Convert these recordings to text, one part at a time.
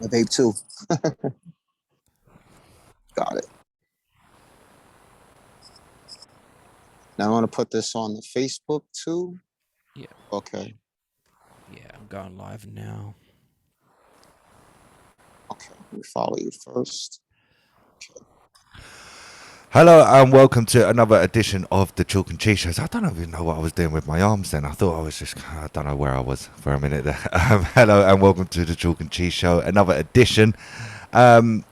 I vape too. Got it. Now I want to put this on the Facebook too. Yeah, Okay. yeah, I'm going live now. Okay. Let me follow you first. Hello and welcome to another edition of the Chalk and Cheese Shows. I don't even know what I was doing with my arms then. I thought I was just, I don't know where I was for a minute there. Hello and welcome to the Chalk and Cheese Show, another edition. Um,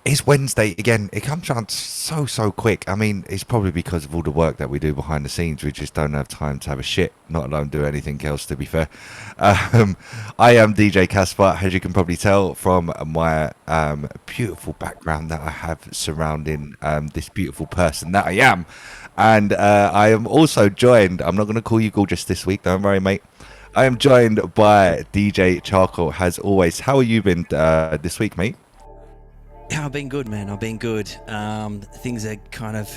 it's Wednesday again. It comes around so quick. I mean, it's probably because of all the work that we do behind the scenes. We just don't have time to have a shit, not alone do anything else, to be fair. Um, I am DJ Caspar, as you can probably tell from my beautiful background that I have surrounding this beautiful person that I am. And I am also joined, I'm not going to call you gorgeous this week, don't worry, mate. I am joined by DJ Charcoal, as always. How have you been this week, mate? Yeah, I've been good, man. I've been good. Things are kind of,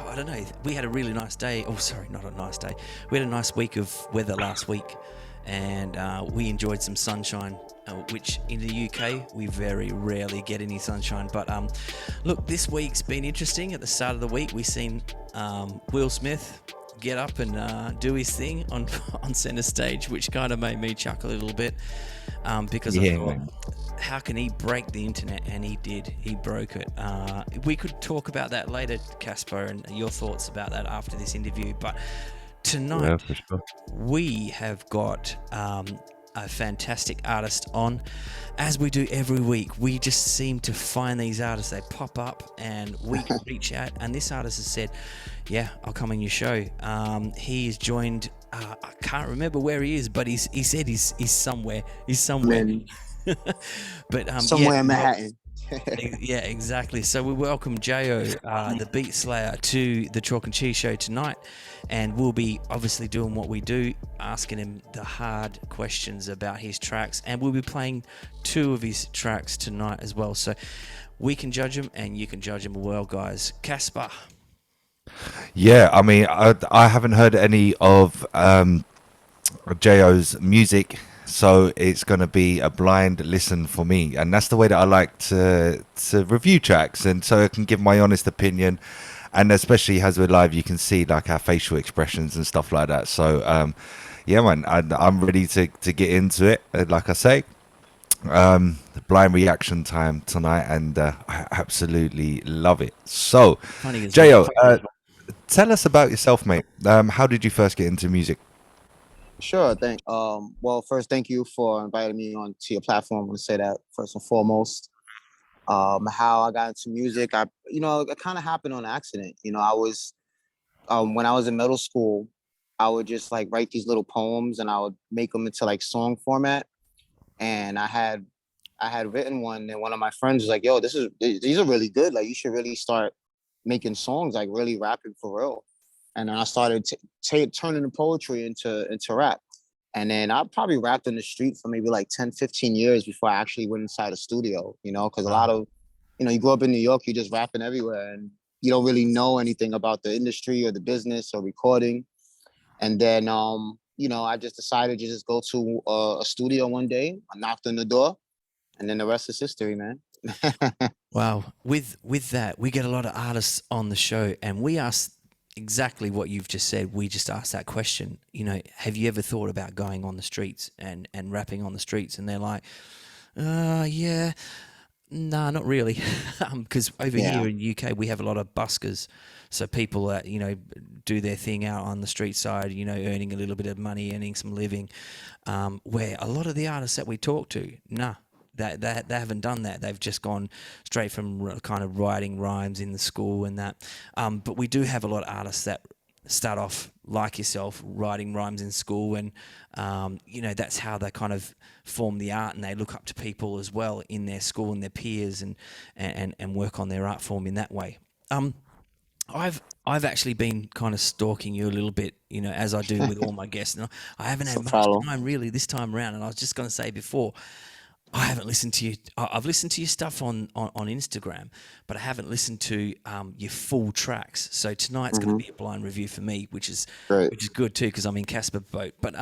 I don't know. We had a really nice day. Oh, sorry, not a nice day. We had a nice week of weather last week, and we enjoyed some sunshine, which in the UK we very rarely get any sunshine. But look, this week's been interesting. At the start of the week, we seen Will Smith get up and do his thing on on center stage, which kind of made me chuckle a little bit because I Yeah, thought, man. how can he break the internet? And he did. He broke it. We could talk about that later, Casper, and your thoughts about that after this interview. But tonight Yeah, for sure. we have got a fantastic artist on. As we do every week, we just seem to find these artists. They pop up and we can reach out. And this artist has said, yeah, I'll come on your show. He is joined, I can't remember where he is, but he said he's somewhere. He's somewhere. And But yeah, somewhere in Manhattan. yeah, exactly. So we welcome Jayo, the Beatslayer, to the Chalk and Cheese Show tonight, and we'll be obviously doing what we do, asking him the hard questions about his tracks, and we'll be playing two of his tracks tonight as well. So we can judge him, and you can judge him as well, guys. Casper. Yeah, I mean, I haven't heard any of JO's music, so it's going to be a blind listen for me, and that's the way that I like to review tracks, and so I can give my honest opinion. And especially as we're live, you can see like our facial expressions and stuff like that. So, yeah, man, I'm ready to get into it. Like I say, the blind reaction time tonight, and I absolutely love it. So, Funny as well. Jo, tell us about yourself, mate. How did you first get into music? Sure. Well, first, thank you for inviting me on to your platform. I want to say that first and foremost. How I got into music, it kind of happened on accident. When I was in middle school, I would just like write these little poems and I would make them into like song format. And I had written one, and one of my friends was like, "Yo, these are really good. Like, you should really start making songs, like really rapping for real." And then I started turning the poetry into rap. And then I probably rapped in the street for maybe like 10, 15 years before I actually went inside a studio, because a lot Wow. of, you grow up in New York, you're just rapping everywhere and you don't really know anything about the industry or the business or recording. And then, I just decided to just go to a studio one day. I knocked on the door, and then the rest is history, man. Wow. With that, we get a lot of artists on the show, and we ask exactly what you've just said. We just asked that question. Have you ever thought about going on the streets and rapping on the streets? And they're like, yeah, nah, not really, because over Yeah. here in UK we have a lot of buskers, so people that do their thing out on the street side, earning a little bit of money, earning some living. Where a lot of the artists that we talk to, nah, that they haven't done that. They've just gone straight from kind of writing rhymes in the school and that. But we do have a lot of artists that start off like yourself, writing rhymes in school, and that's how they kind of form the art, and they look up to people as well in their school and their peers, and work on their art form in that way. Um, I've actually been kind of stalking you a little bit, as I do with all my guests. And I haven't had No much problem. time really this time around. And I was just going to say before, I haven't listened to you. I've listened to your stuff on Instagram, but I haven't listened to your full tracks. So tonight's going to Hmm. be a blind review for me, which is Great. which is good too because I'm in Casper boat. But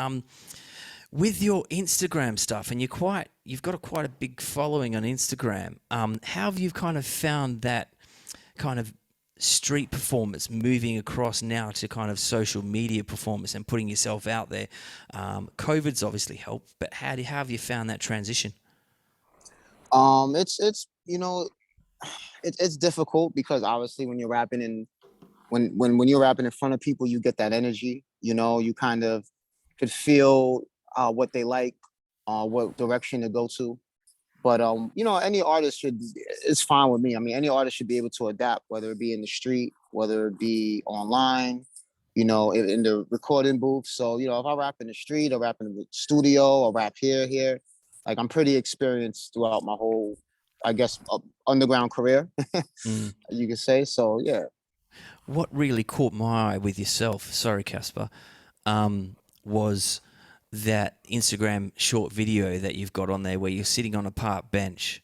with your Instagram stuff, and you've got quite a big following on Instagram. How have you kind of found that kind of street performance moving across now to kind of social media performance and putting yourself out there? COVID's obviously helped, but how have you found that transition? It's it's difficult because obviously when you're rapping and when you're rapping in front of people, you get that energy. You kind of could feel what they like, what direction to go to. But any artist it's fine with me. I mean, any artist should be able to adapt, whether it be in the street, whether it be online, in the recording booth. So, if I rap in the street, or rap in the studio, or rap here, like I'm pretty experienced throughout my whole, I guess, underground career, you could say. So, yeah. What really caught my eye with yourself, sorry, Casper, was that Instagram short video that you've got on there where you're sitting on a park bench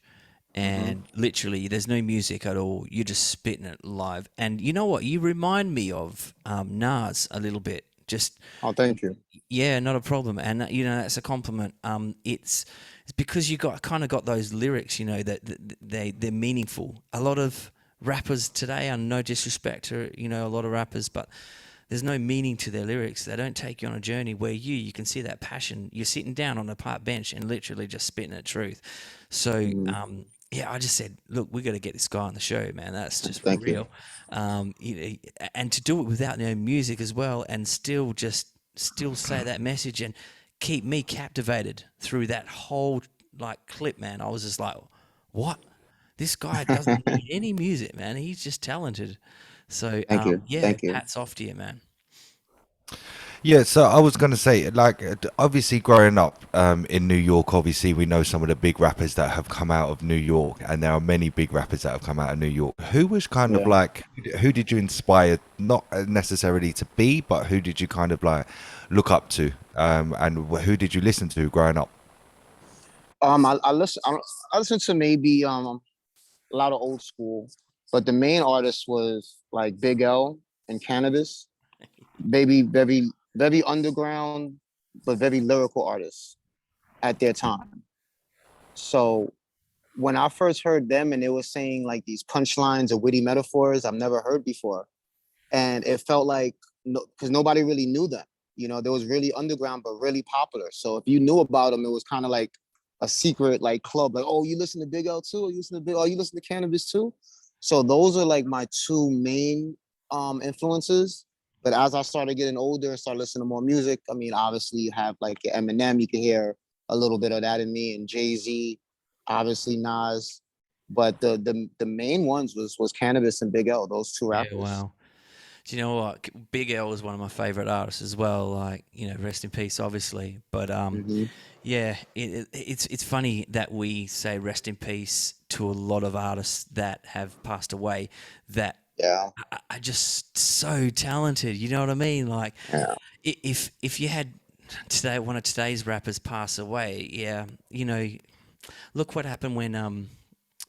and literally there's no music at all. You're just spitting it live. And you know what? You remind me of Nas a little bit. Just thank you. Yeah, not a problem. And that's a compliment. It's because you got those lyrics, that they're meaningful. A lot of rappers today, and no disrespect to a lot of rappers, but there's no meaning to their lyrics. They don't take you on a journey where you can see that passion. You're sitting down on a park bench and literally just spitting the truth. So I just said, look, we got to get this guy on the show, man. That's just Thank real. And to do it without no music as well, and still say that message and keep me captivated through that whole clip, man. I was just like, what? This guy doesn't need any music, man. He's just talented. So, Thank you. Thank you. hats off to you, man. Yeah, so I was going to say, obviously growing up in New York, obviously we know some of the big rappers that have come out of New York, and there are many big rappers that have come out of New York. Who was kind of who did you inspire, not necessarily to be, but who did you kind of look up to, and who did you listen to growing up? I listen to maybe a lot of old school, but the main artist was like Big L and Cannabis. Maybe very, very underground, but very lyrical artists at their time. So when I first heard them and they were saying like these punchlines or witty metaphors I've never heard before, and it felt like, because nobody really knew them. They was really underground, but really popular. So if you knew about them, it was kind of like a secret club. Like, oh, you listen to Big L too? Or you listen to Cannabis too? So those are like my two main influences. But as I started getting older and started listening to more music, I mean, obviously you have like your Eminem, you can hear a little bit of that in me, and Jay-Z, obviously Nas. But the main ones was Cannabis and Big L, those two rappers. Yeah, wow. Do you know what? Big L is one of my favorite artists as well. Rest in peace, obviously. But yeah, it's funny that we say rest in peace to a lot of artists that have passed away that are just so talented. You know what I mean? If you had one of today's rappers pass away, look what happened when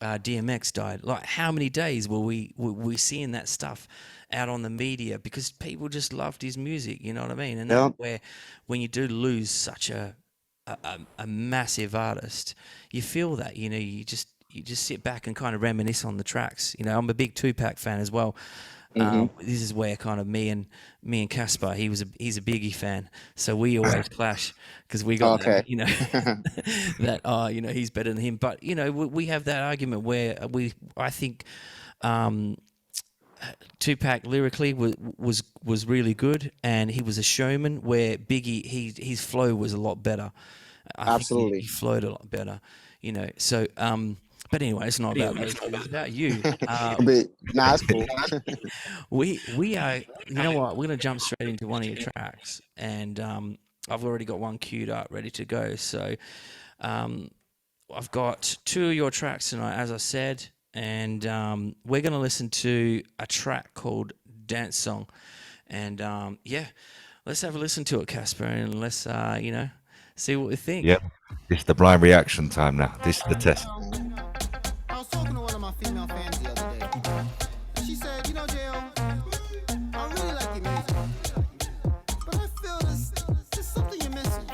DMX died. Like, how many days were we seeing that stuff out on the media because people just loved his music? You know what I mean? And that's where, when you do lose such a massive artist, you feel that, you just sit back and kind of reminisce on the tracks. I'm a big Tupac fan as well. This is where kind of me and Casper, he's a Biggie fan, so we always clash because we got that, that he's better than him. But we have that argument where I think Tupac lyrically was really good, and he was a showman. Where Biggie, his flow was a lot better. Absolutely, he flowed a lot better. So. But anyway, it's not about me. It's about you. But it's cool. we are. You know what? We're gonna jump straight into one of your tracks, and I've already got one queued up, ready to go. So, I've got two of your tracks tonight, as I said, and we're gonna listen to a track called "Dance Song," and let's have a listen to it, Casper, and let's see what we think. Yep, it's the blind reaction time now. This is the test. I was talking to one of my female fans the other day, and she said, Jayo, I really like your music, but I feel there's something you're missing.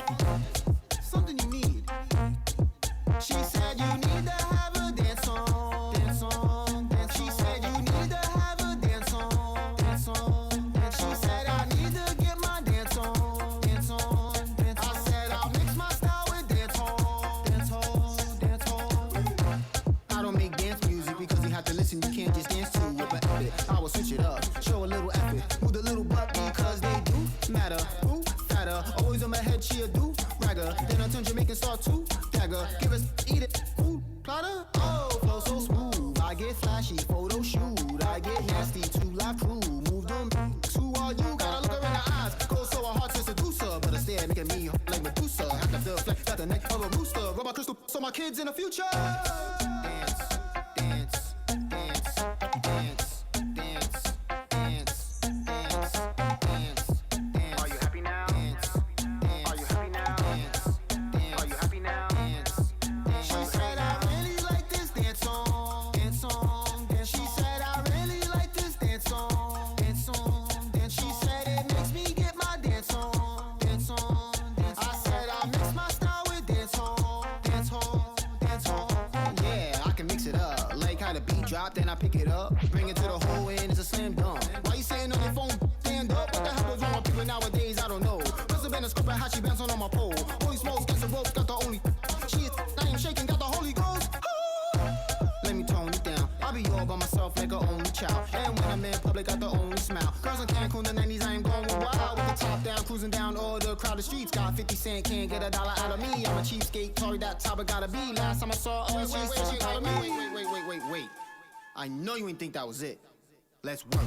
my kids in the future. Dance, dance, dance, dance, dance, dance, dance, dance, dance. Are you happy now? Dance, dance. Are you happy now? Dance, dance. Are you happy now? Dance, dance. She said I really like this dance song, dance song, dance. She said I really like this dance song, dance song, dance. She said it makes me get my dance on, dance on, dance. I said I mix my style with dance hall, dance hall, dance hall. Yeah, I can mix it up. Like how the beat drop, then I pick it up, bring it to the whole end. It's a slam dunk. Why you sitting on your phone? Stand up. What the hell goes wrong with people nowadays? I don't know. Must have been a scope at how she bouncing on my pole. Holy smokes, got some ropes, got the only. She is, I ain't shaking, got the Holy Ghost. Let me tone it down. I be all by myself like an only child. And when I'm in public, got the only smile. Girls in Cancun, the 90s, I ain't going wild. With the top down, cruising down all the crowded streets. Got 50 cent, can't get $1 out of me. I'm a cheapskate, sorry that top I gotta be. Last time I saw her, she said, wait. I know you ain't think that was it. Let's work.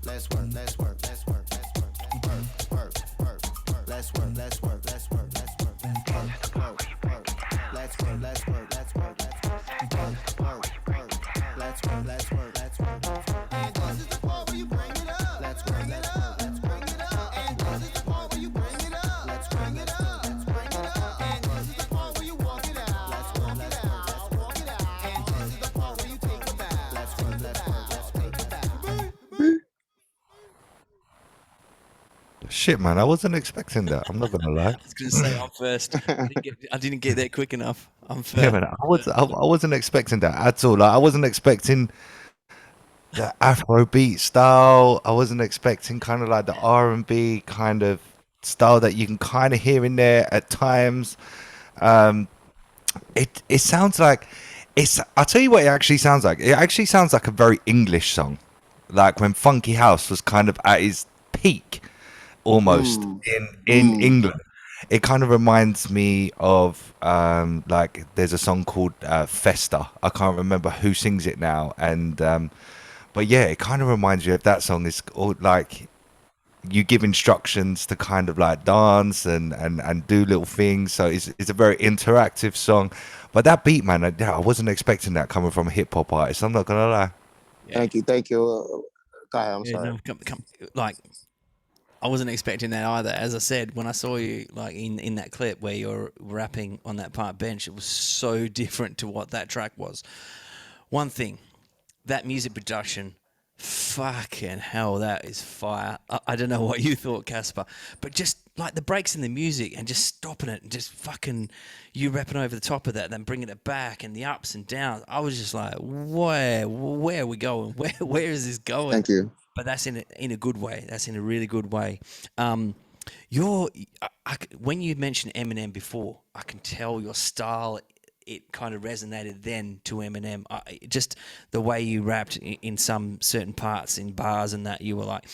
Let's work, let's work, let's work, let's work, work, work, work. Let's work, let's work, let's work, let's work, work, work. Let's work, let's work, let's work, let's work, work. Let's work, let's work, let's work, let's work. And this is the part where you bring it up. Let's work, let's work, let's bring it up. And this is the part where you bring it up. Let's bring it up, let's bring it up. And this is the part where you walk it out. Let's walk it out, walk it out. And this is the part where you take it back. Let's work, let's work, let's take it back. Shit, man, I wasn't expecting that. I'm not gonna lie. I was going to say I'm first. I didn't get there quick enough. I'm first. Yeah, man, I wasn't expecting that at all. Like, I wasn't expecting the Afrobeat style. I wasn't expecting kind of like the R&B kind of style that you can kind of hear in there at times. It sounds like I'll tell you what it actually sounds like. It actually sounds like a very English song, like when Funky House was kind of at his peak, almost in England. It kind of reminds me of like there's a song called Festa. I can't remember who sings it now, and but yeah, it kind of reminds you of that song. It's all like you give instructions to kind of like dance and do little things. So it's a very interactive song. But that beat, man, I wasn't expecting that coming from a hip hop artist. I'm not gonna lie. Yeah. Thank you. Go ahead, I'm Yeah, sorry. no, like I wasn't expecting that either. As I said, when I saw you like in that clip where you're rapping on that park bench, it was so different to what that track was. One thing, that music production, fucking hell, that is fire. I don't know what you thought, Casper, but just like the breaks in the music and just stopping it and just fucking you rapping over the top of that, then bringing it back and the ups and downs. I was just like, where are we going? Where is this going? Thank you. But that's in a good way. That's in a really good way. When you mentioned Eminem before, I can tell your style. It kind of resonated then to Eminem. Just the way you rapped in some certain parts in bars and that, you were like,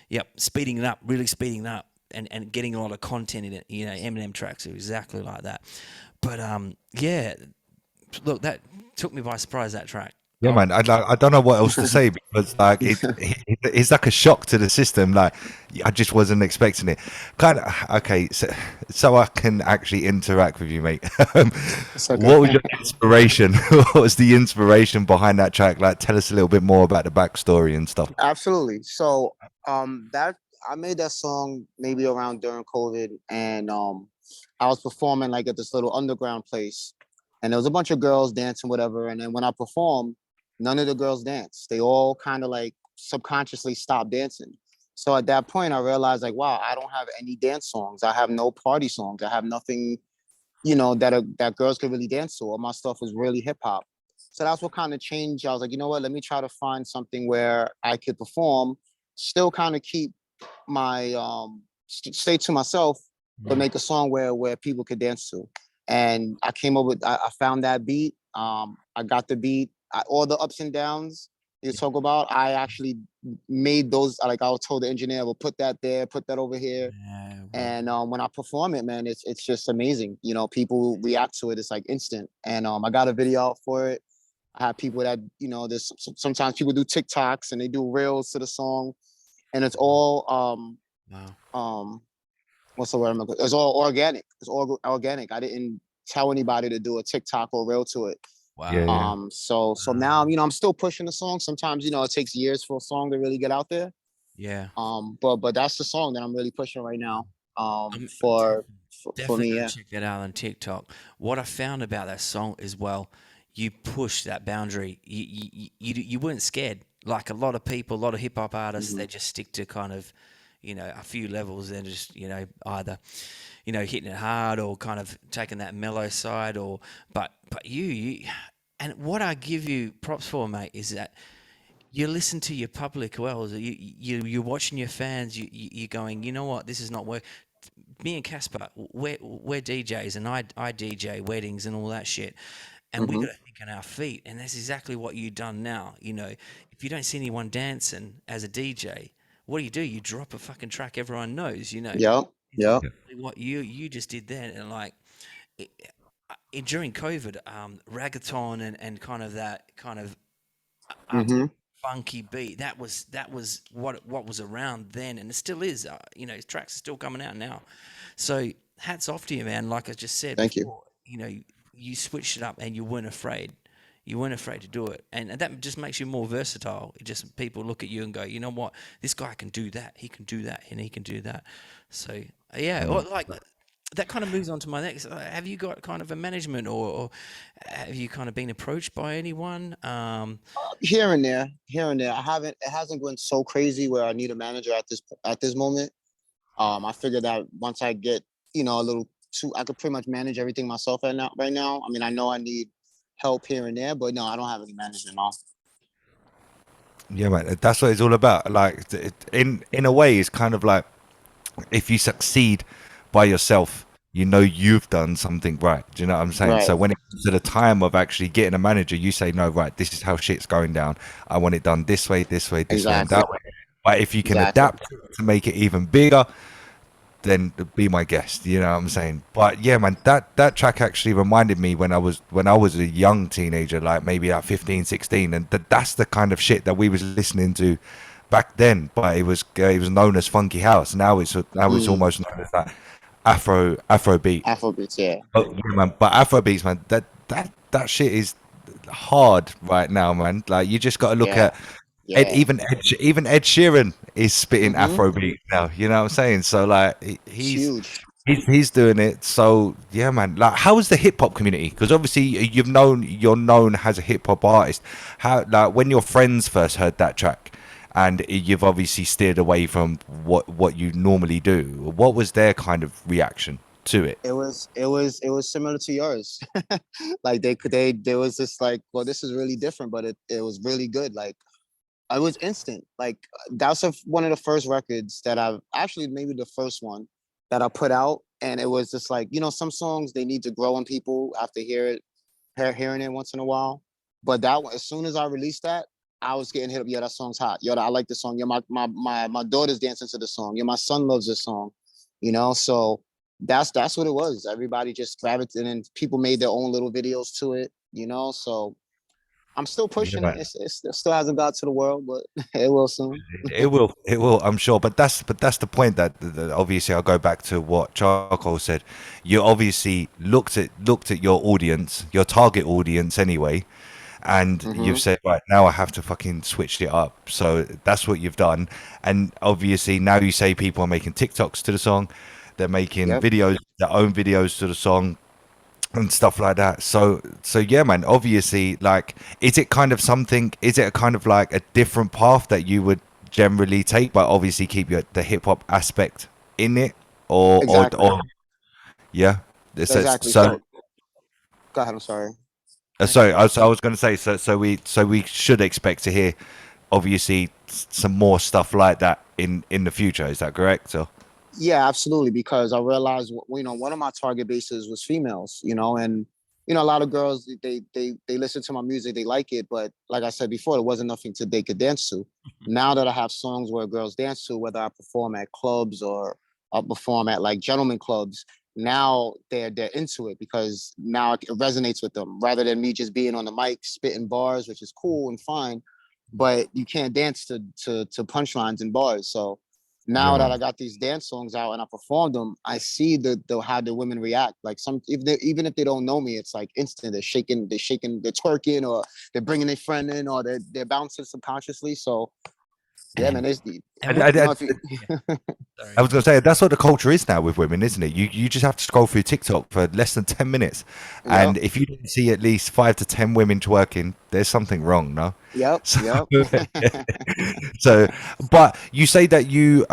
yep, speeding it up, really speeding it up, and getting a lot of content in it. You know, Eminem tracks are exactly like that. But yeah, look, that took me by surprise, that track. Yeah, man. I don't know what else to say because like it's like a shock to the system. Like I just wasn't expecting it. Kind of okay. So I can actually interact with you, mate. Okay. What was your inspiration? What was the inspiration behind that track? Like, tell us a little bit more about the backstory and stuff. Absolutely. So that I made that song maybe around during COVID, and I was performing like at this little underground place, and there was a bunch of girls dancing, whatever. And then when I performed, none of the girls danced. They all kind of like subconsciously stopped dancing. So at that point, I realized like, wow, I don't have any dance songs. I have no party songs. I have nothing, that girls could really dance to. All my stuff was really hip hop. So that's what kind of changed. I was like, you know what? Let me try to find something where I could perform, still kind of keep my stay to myself, but make a song where people could dance to. And I came up with, I found that beat. I got the beat. All the ups and downs you talk about, I actually made those. Like I was told the engineer, "Well, put that there, put that over here." Yeah, And when I perform it, man, it's just amazing. People react to it. It's like instant. And I got a video out for it. I have people that there's sometimes people do TikToks and they do reels to the song, and it's all wow. what's the word? It's all organic. It's all organic. I didn't tell anybody to do a TikTok or reel to it. Wow. Yeah. So now, I'm still pushing the song. Sometimes, it takes years for a song to really get out there. Yeah. But that's the song that I'm really pushing right now. I'm For definitely me, gonna yeah. check that out on TikTok. What I found about that song as well, you push that boundary. You weren't scared. Like a lot of people, a lot of hip hop artists, Hmm. they just stick to kind of, a few levels. They're just, either, hitting it hard or kind of taking that mellow side. But you, and what I give you props for, mate, is that you listen to your public well. You're watching your fans. You're going, you know what, this is not work. Me and Casper, we're DJs, and I DJ weddings and all that shit. And we Hmm. got to think on our feet, and that's exactly what you've done now. If you don't see anyone dancing as a DJ, what do? You drop a fucking track everyone knows. Yep. It's Yep. exactly what you just did there, and like it, during COVID, reggaeton and kind of that kind of Hmm. funky beat. That was what was around then, and it still is. Tracks are still coming out now. So hats off to you, man. Like I just said Thank you. before, you switched it up and you weren't afraid. You weren't afraid to do it, and that just makes you more versatile. It just people look at you and go, you know what, this guy can do that. He can do that, and he can do that. So yeah, or like that kind of moves on to my next. Have you got kind of a management, or have you kind of been approached by anyone? Here and there. It hasn't been so crazy where I need a manager at this moment. I figured that once I get, a little too, I could pretty much manage everything myself right now. I mean, I know I need help here and there, but no, I don't have any management now. Yeah, man. That's what it's all about. Like, in a way, it's kind of like if you succeed by yourself, you've done something right. Do you know what I'm saying? Right. So when it comes to the time of actually getting a manager, you say, no, right, this is how shit's going down. I want it done this way, this way, this way, and Exactly. that way. But if you can Exactly. adapt to make it even bigger, then be my guest. You know what I'm saying? But yeah, man, that track actually reminded me when I was a young teenager, like maybe at 15, 16, and that's the kind of shit that we was listening to back then. But it was known as funky house. Now it's Mm. almost known as that Afro beat. Afrobeats, yeah. Yeah, man. But Afro beats, man, that shit is hard right now, man. Like you just got to look Yeah. at Yeah. even Ed Sheeran is spitting Hmm. Afrobeat now. You know what I'm saying? So like It's huge. he's doing it. So yeah, man. Like, how is the hip hop community? Because obviously you're known as a hip hop artist. How, like, when your friends first heard that track, and you've obviously steered away from what you normally do. What was their kind of reaction to it? It was similar to yours. Like there was this like, well, this is really different, but it was really good. Like it was instant. Like that's one of the first records that I've actually, maybe the first one that I put out, and it was just like, some songs they need to grow on people after hearing it once in a while. But that one, as soon as I released that, I was getting hit up. Yo, that song's hot. Yo, I like the song. Yo, my daughter's dancing to the song. Yo, my son loves this song. So that's what it was. Everybody just gravitated, and people made their own little videos to it. So I'm still Yeah, pushing it. man. It still hasn't got to the world, but it will soon. It will, I'm sure. But that's the point that obviously I'll go back to what Charcoal said. You obviously looked at your audience, your target audience anyway, and Hmm. you've said, right, now I have to fucking switch it up. So that's what you've done. And obviously now you say people are making TikToks to the song, they're making Yep. videos, their own videos to the song, and stuff like that. So yeah, man. Obviously, like, is it a kind of like a different path that you would generally take, but obviously keep the hip hop aspect in it, Exactly. or yeah. So, Exactly. so So go ahead. I'm sorry. sorry, I was going to say, so we should expect to hear obviously some more stuff like that in the future. Is that correct? Or Yeah, absolutely. Because I realized, one of my target bases was females. And a lot of girls, they listen to my music, they like it, but like I said before, it wasn't nothing they could dance to. Now that I have songs where girls dance to, whether I perform at clubs or I perform at like gentlemen clubs, now they're into it because now it resonates with them rather than me just being on the mic spitting bars, which is cool and fine, but you can't dance to punchlines and bars. So Now that I got these dance songs out and I performed them, I see the how the women react. Like some, even if they don't know me, it's like instant. They're shaking, they're twerking, or they're bringing their friend in, or they're bouncing subconsciously. So yeah, man, it's the And I, you I, know if you sorry. I was going to say that's what the culture is now with women, isn't it? You just have to scroll through TikTok for less than 10 minutes, and yep, if you don't see at least 5 to 10 women twerking, there's something wrong, no? yep, So, yep. so, but you say that you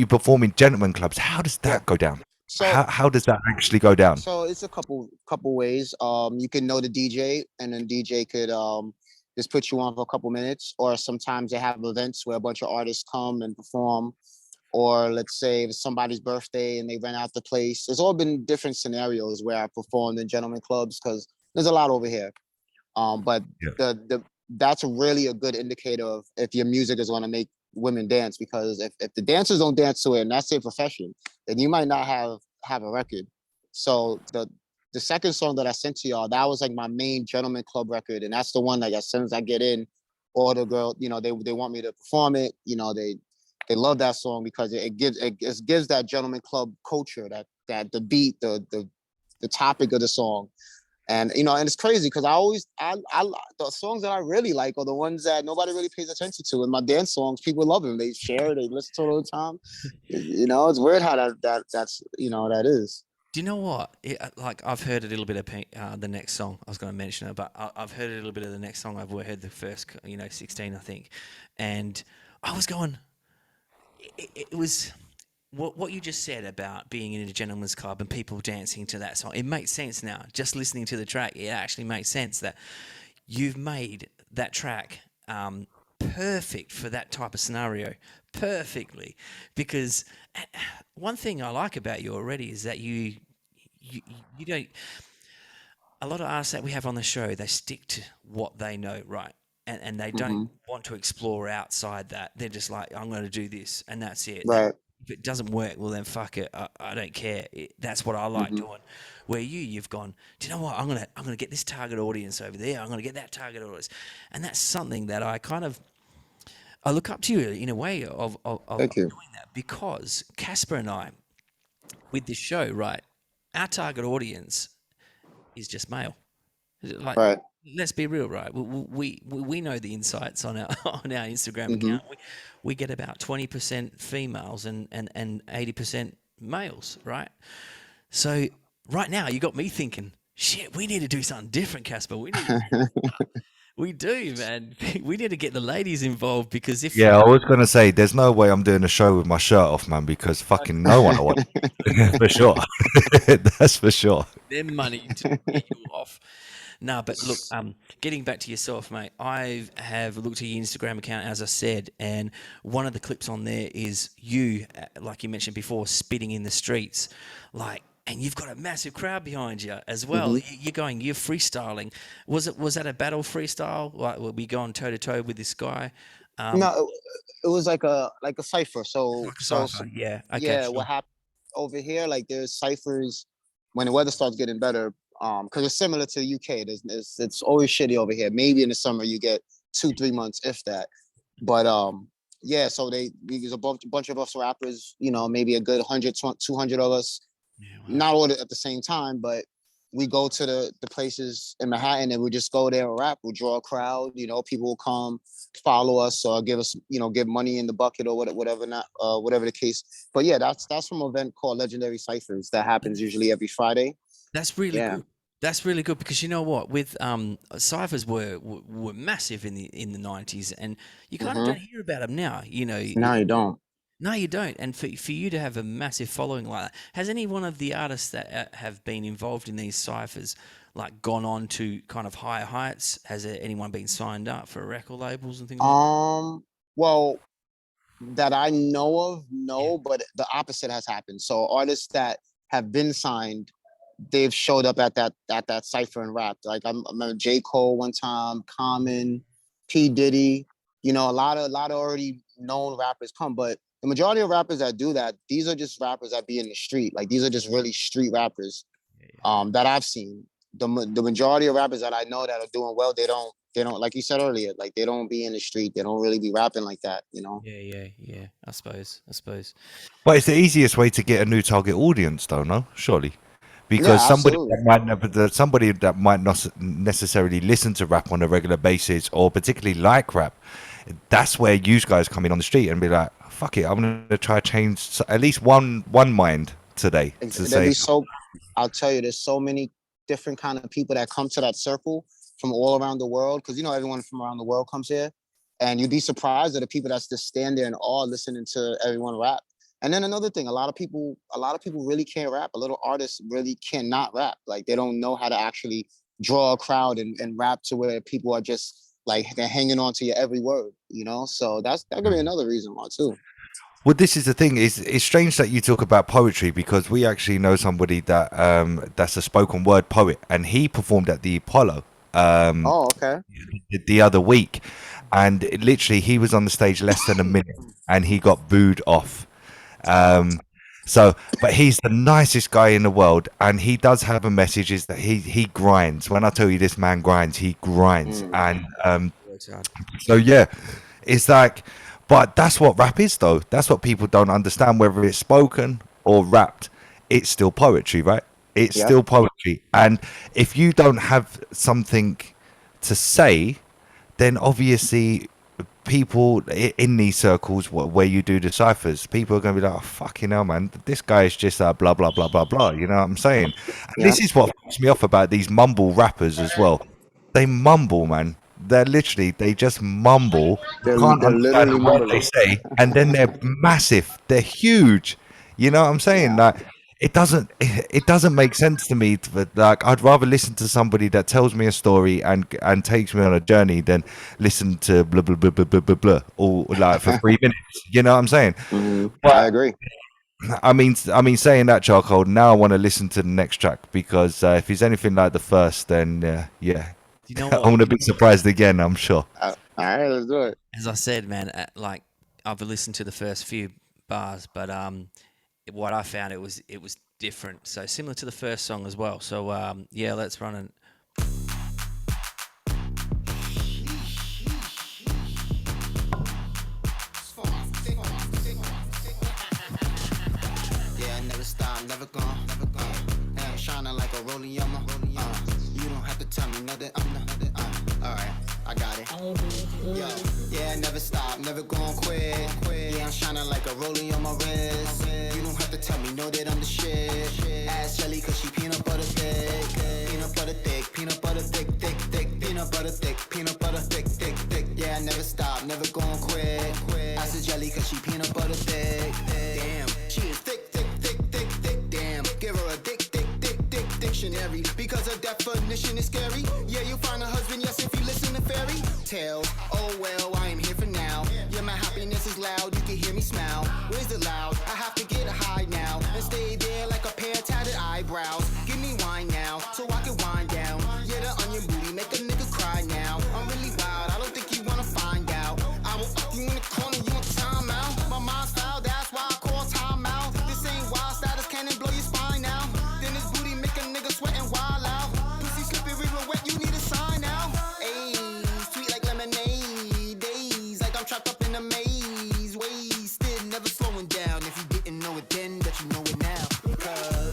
perform in gentlemen clubs. How does Yeah. that go down? So How does that actually go down? so it's a couple ways. You can know the DJ, and then DJ could just put you on for a couple minutes, or sometimes they have events where a bunch of artists come and perform. Or let's say it's somebody's birthday and they rent out the place. There's all been different scenarios where I performed in gentlemen clubs because there's a lot over here. But Yeah. the that's really a good indicator of if your music is going to make women dance, because if the dancers don't dance to it and that's their profession, then you might not have a record. So the second song that I sent to y'all, that was like my main gentleman club record, and that's the one like as soon as I get in, all the girl, they want me to perform it. They love that song because it gives that gentleman club culture, that the beat, the topic of the song. And and it's crazy because I the songs that I really like are the ones that nobody really pays attention to. And my dance songs, people love them. They share, they listen to it all the time. It's weird how that's that is. Do you know what? Like I've heard a little bit of the next song. I was going to mention it, but I've heard a little bit of the next song. I've heard the first, 16, I think, and I was going. It was what you just said about being in a gentleman's club and people dancing to that song. It makes sense now. Just listening to the track, it actually makes sense that you've made that track perfect for that type of scenario, perfectly. Because one thing I like about you already is that you don't. A lot of artists that we have on the show, they stick to what they know, right? And they don't want to explore outside that. They're just like, I'm going to do this, and that's it. Right. If it doesn't work, well then fuck it. I don't care. That's what I like doing. Where you've gone, do you know what? I'm gonna get this target audience over there. I'm gonna get that target audience, and that's something that I look up to you in a way of Thank you. doing that, because Casper and I, with this show, right, our target audience is just male. Like, Right. let's be real, right? We know the insights on our on our Instagram account. We get about 20% females and 80% males, right? So right now you got me thinking, shit, we need to do something different, Casper. We do, man. We need to get the ladies involved, because if Yeah, I was gonna say there's no way I'm doing a show with my shirt off, man, because fucking no one I want for sure. That's for sure. their money to get you off. No, but look, getting back to yourself, mate, I have looked at your Instagram account, as I said, and one of the clips on there is you, like you mentioned before, spitting in the streets, like, and you've got a massive crowd behind you as well. You're freestyling. Was that a battle freestyle? Like, were we going toe to toe with this guy? No, it was like a cipher. Like a cypher, yeah. Okay, yeah, sure. what happened over here? Like there's ciphers when the weather starts getting better. Because it's similar to the UK. It's always shitty over here. Maybe in the summer you get 2-3 months, if that. But yeah. So there's a bunch of us rappers. Maybe a good 100, 200 of us. Yeah, wow. Not all at the same time, but we go to the places in Manhattan and we just go there and rap. We draw a crowd. People will come follow us or give us, give money in the bucket or whatever, not whatever the case. But yeah, that's from an event called Legendary Ciphers that happens usually every Friday. That's really Yeah. good. That's really good, because you know what, with ciphers were massive in the 90s, and you kind of don't hear about them now. No, you don't. No, you don't. And for you to have a massive following like that, has any one of the artists that have been involved in these ciphers like gone on to kind of higher heights? Has anyone been signed up for record labels and things like that? Well, that I know of, no, but the opposite has happened. So artists that have been signed, they've showed up at that cipher and rap. Like I remember J. Cole one time, Common, P. Diddy. A lot of already known rappers come, but the majority of rappers that do that, these are just rappers that be in the street. Like these are just really street rappers that I've seen. The majority of rappers that I know that are doing well, they don't they don't, like you said earlier, like they don't be in the street. They don't really be rapping like that, Yeah. I suppose. But it's the easiest way to get a new target audience, though, no? Surely. Because Yeah, absolutely. somebody that might not necessarily listen to rap on a regular basis or particularly like rap, that's where you guys come in on the street and be like, fuck it, I'm gonna try to change at least one mind today to There'd say, be so, I'll tell you, there's so many different kind of people that come to that circle from all around the world, because everyone from around the world comes here, and you'd be surprised at the people that's just stand there and all listening to everyone rap. And then another thing, a lot of people really can't rap. A little artists really cannot rap. Like they don't know how to actually draw a crowd and rap to where people are just like they're hanging on to your every word. So that could be another reason why too. well, this is the thing. It's strange that you talk about poetry because we actually know somebody that's a spoken word poet, and he performed at the Apollo Oh, okay. the other week, and literally he was on the stage less than a minute, and he got booed off. So, but he's the nicest guy in the world, and he does have a message. Is that he grinds? When I tell you this man grinds, he grinds, and Works hard. so yeah, it's like, but that's what rap is, though. That's what people don't understand. Whether it's spoken or rapped, it's still poetry, right? It's Yep. still poetry, and if you don't have something to say, then obviously people in these circles where you do the ciphers, people are going to be like, oh, fucking hell, man, this guy is just blah blah blah blah blah. You know what I'm saying? And Yeah. this is what fucks me off about these mumble rappers as well. They mumble, man. They just mumble. You can't They're understand literally a word they mumbling. say, and then they're massive. They're huge. You know what I'm saying? Yeah. Like it doesn't make sense to me. But like, I'd rather listen to somebody that tells me a story and takes me on a journey than listen to blah blah blah blah blah blah, blah all like for 3 minutes. You know what I'm saying? I But agree. saying that, Charcoal. Now I want to listen to the next track because if it's anything like the first, then yeah, You know I'm what? gonna be surprised again. I'm sure. All right, let's do it. As I said, man, like I've listened to the first few bars, but what I found it was different. So similar to the first song as well. So yeah, let's run it. Yeah, I never stop, never gone, never gone. And I'm shining like a rolling yama. You don't have to tell me no that I'm not. Alright, I got it. Yo, yeah, I never stop, never gonna quit. Yeah, I'm shining like a rolling on my wrist. You don't have to tell me no that I'm the shit. Ass jelly cause she peanut butter thick. Peanut butter thick, peanut butter thick, thick, thick. Peanut butter thick, peanut butter thick, thick, thick. Yeah, I never stop, never gonna quit. Ass jelly cause she peanut butter thick. Damn, she is thick, thick, thick, thick, thick. Damn, give her a dick, dick, dick, dick, dictionary. Because her definition is scary. Yeah, you find a husband, yes, if you listen to fairy tales. Oh well, I am here for now. Yeah, my happiness is loud, you can hear me smile. Where's it loud? I have to get a high now and stay there like a pair of tatted eyebrows. Give me wine now, so I can wind down. Yeah, the onion booty make a nigga cry now. I'm really wild, I don't think you wanna find out. I will fuck you in the corner, you want time out. My mind's foul, that's why I call time out. This ain't wild status, cannon blow your spine out. Then this booty make a nigga sweat and wild out. Pussy slippery real wet, you need a sign out. Ayy, sweet like lemonade. Days like I'm trapped up in a maze. Wasted, never slowing down. If you didn't know it then, that you know it now.